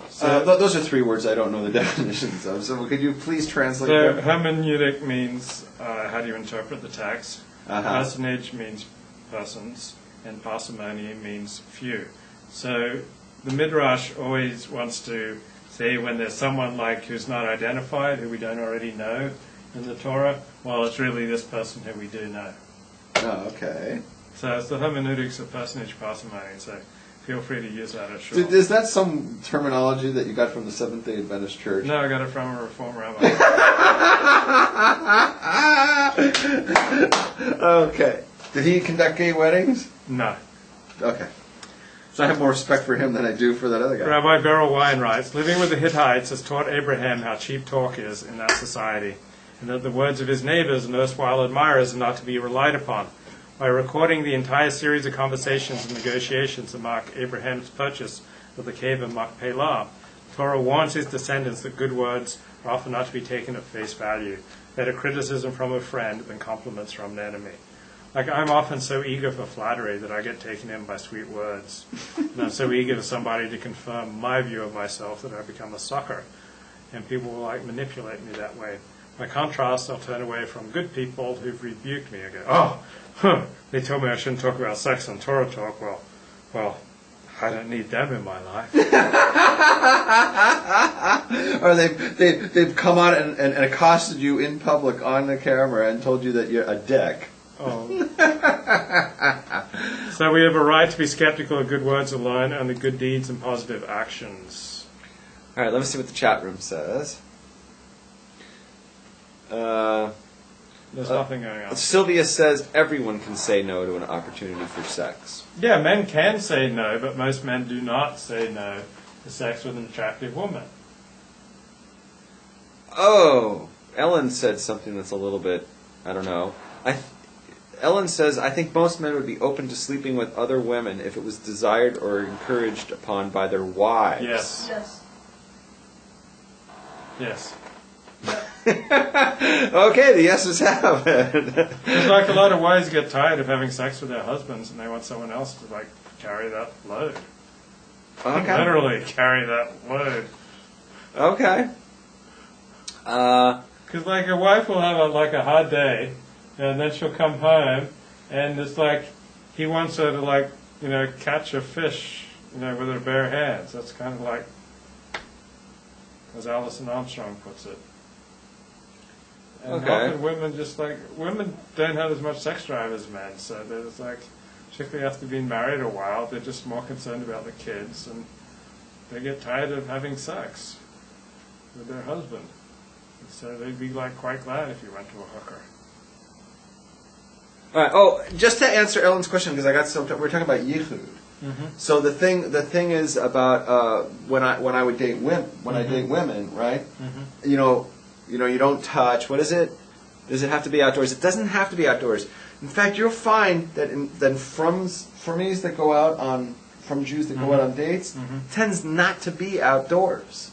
So, Those are 3 words I don't know the definitions of. So could you please translate so them? hermeneutic means how do you interpret the text. Uh-huh. Personage means persons, and parsimony means few. So the Midrash always wants to say when there's someone like who's not identified, who we don't already know in the Torah, well, it's really this person who we do know. Oh, okay. So it's the hermeneutics of personage parsimony. So feel free to use that at shul. Is that some terminology that you got from the Seventh-day Adventist Church? No, I got it from a Reform rabbi. Okay. Did he conduct gay weddings? No. Okay. So I have more respect for him than I do for that other guy. Rabbi Berel Wein writes, living with the Hittites has taught Abraham how cheap talk is in that society, and that the words of his neighbors and erstwhile admirers are not to be relied upon. By recording the entire series of conversations and negotiations that mark Abraham's purchase of the cave of Machpelah, Torah warns his descendants that good words are often not to be taken at face value, better criticism from a friend than compliments from an enemy. Like, I'm often so eager for flattery that I get taken in by sweet words. And I'm so eager for somebody to confirm my view of myself that I become a sucker. And people will, manipulate me that way. By contrast, I'll turn away from good people who've rebuked me. I go, they told me I shouldn't talk about sex on Torah Talk. Well, I don't need them in my life. Or they've come out and accosted you in public on the camera and told you that you're a dick. Oh. So we have a right to be skeptical of good words alone, only good deeds and positive actions. All right, let me see what the chat room says. There's nothing going on. Sylvia says everyone can say no to an opportunity for sex. Yeah, men can say no, but most men do not say no to sex with an attractive woman. Oh, Ellen said something that's a little bit, I don't know. Ellen says, I think most men would be open to sleeping with other women if it was desired or encouraged upon by their wives. Yes. Yes. Okay, the yeses have it. It's like a lot of wives get tired of having sex with their husbands and they want someone else to carry that load. Okay. Literally carry that load. Okay. Because a wife will have a hard day, and then she'll come home, and it's he wants her to catch a fish, with her bare hands. That's kind of like, as Alison Armstrong puts it. And often women don't have as much sex drive as men, so there's particularly after being married a while, they're just more concerned about the kids, and they get tired of having sex with their husband. And so they'd be quite glad if you went to a hooker. All right. Oh, just to answer Ellen's question, because we're talking about yichud. Mm-hmm. So the thing is about when I would date women, I date women, right? Mm-hmm. You don't touch. What is it? Does it have to be outdoors? It doesn't have to be outdoors. In fact, you'll find that from Jews that go out on dates, tends not to be outdoors.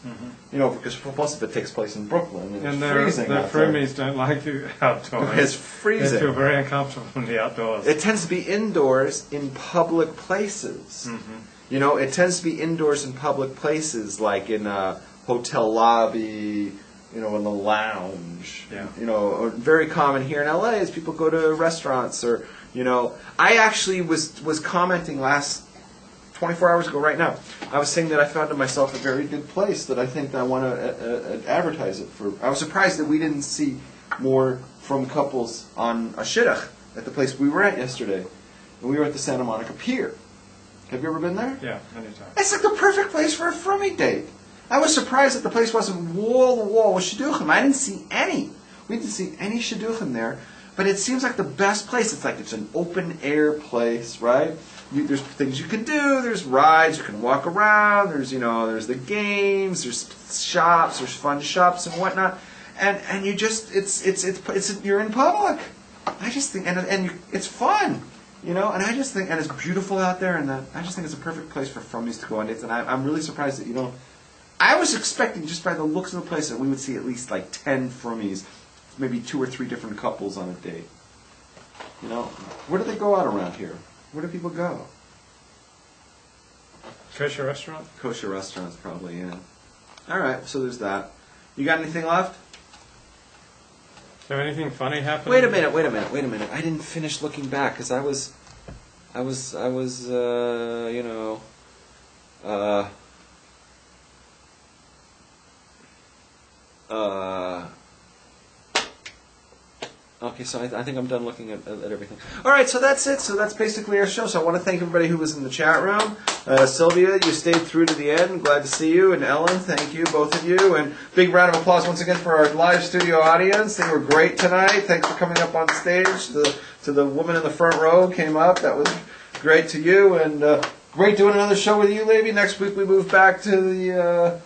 Because most of it takes place in Brooklyn, and it's freezing. The frumies don't like you outdoors. It's freezing. They feel very uncomfortable in the outdoors. It tends to be indoors in public places. It tends to be indoors in public places, like in a hotel lobby, in the lounge. Yeah. Or very common here in LA is people go to restaurants or, I actually was commenting 24 hours ago right now. I was saying that I found in myself a very good place that I think that I want to advertise it for. I was surprised that we didn't see more from couples on a shidduch at the place we were at yesterday. And we were at the Santa Monica Pier. Have you ever been there? Yeah, many times. It's the perfect place for a frumy date. I was surprised that the place wasn't wall to wall with shidduchim. I didn't see any. We didn't see any shidduchim there. But it seems like the best place. It's like it's an open air place, right? There's things you can do. There's rides. You can walk around. There's there's the games. There's shops. There's fun shops and whatnot. And you just you're in public. I just think and it's fun. And I just think, and it's beautiful out there, and I just think it's a perfect place for frummies to go on dates. And I'm really surprised that I was expecting, just by the looks of the place, that we would see at least like 10 frummies, maybe 2 or 3 different couples on a date. Where do they go out around here? Where do people go? Kosher restaurant? Kosher restaurants, probably, yeah. All right, so there's that. You got anything left? So anything funny happened? Wait a minute. I didn't finish looking back because I was, okay, so I think I'm done looking at everything. All right, so that's it. So that's basically our show. So I want to thank everybody who was in the chat room. Sylvia, you stayed through to the end. Glad to see you. And Ellen, thank you, both of you. And big round of applause once again for our live studio audience. They were great tonight. Thanks for coming up on stage. To the woman in the front row came up. That was great to you. And great doing another show with you, Levi. Next week we move back to the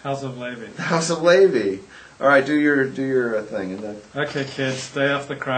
House of Levi. House of Levi. All right, do your thing. And okay, kids, stay off the crowd.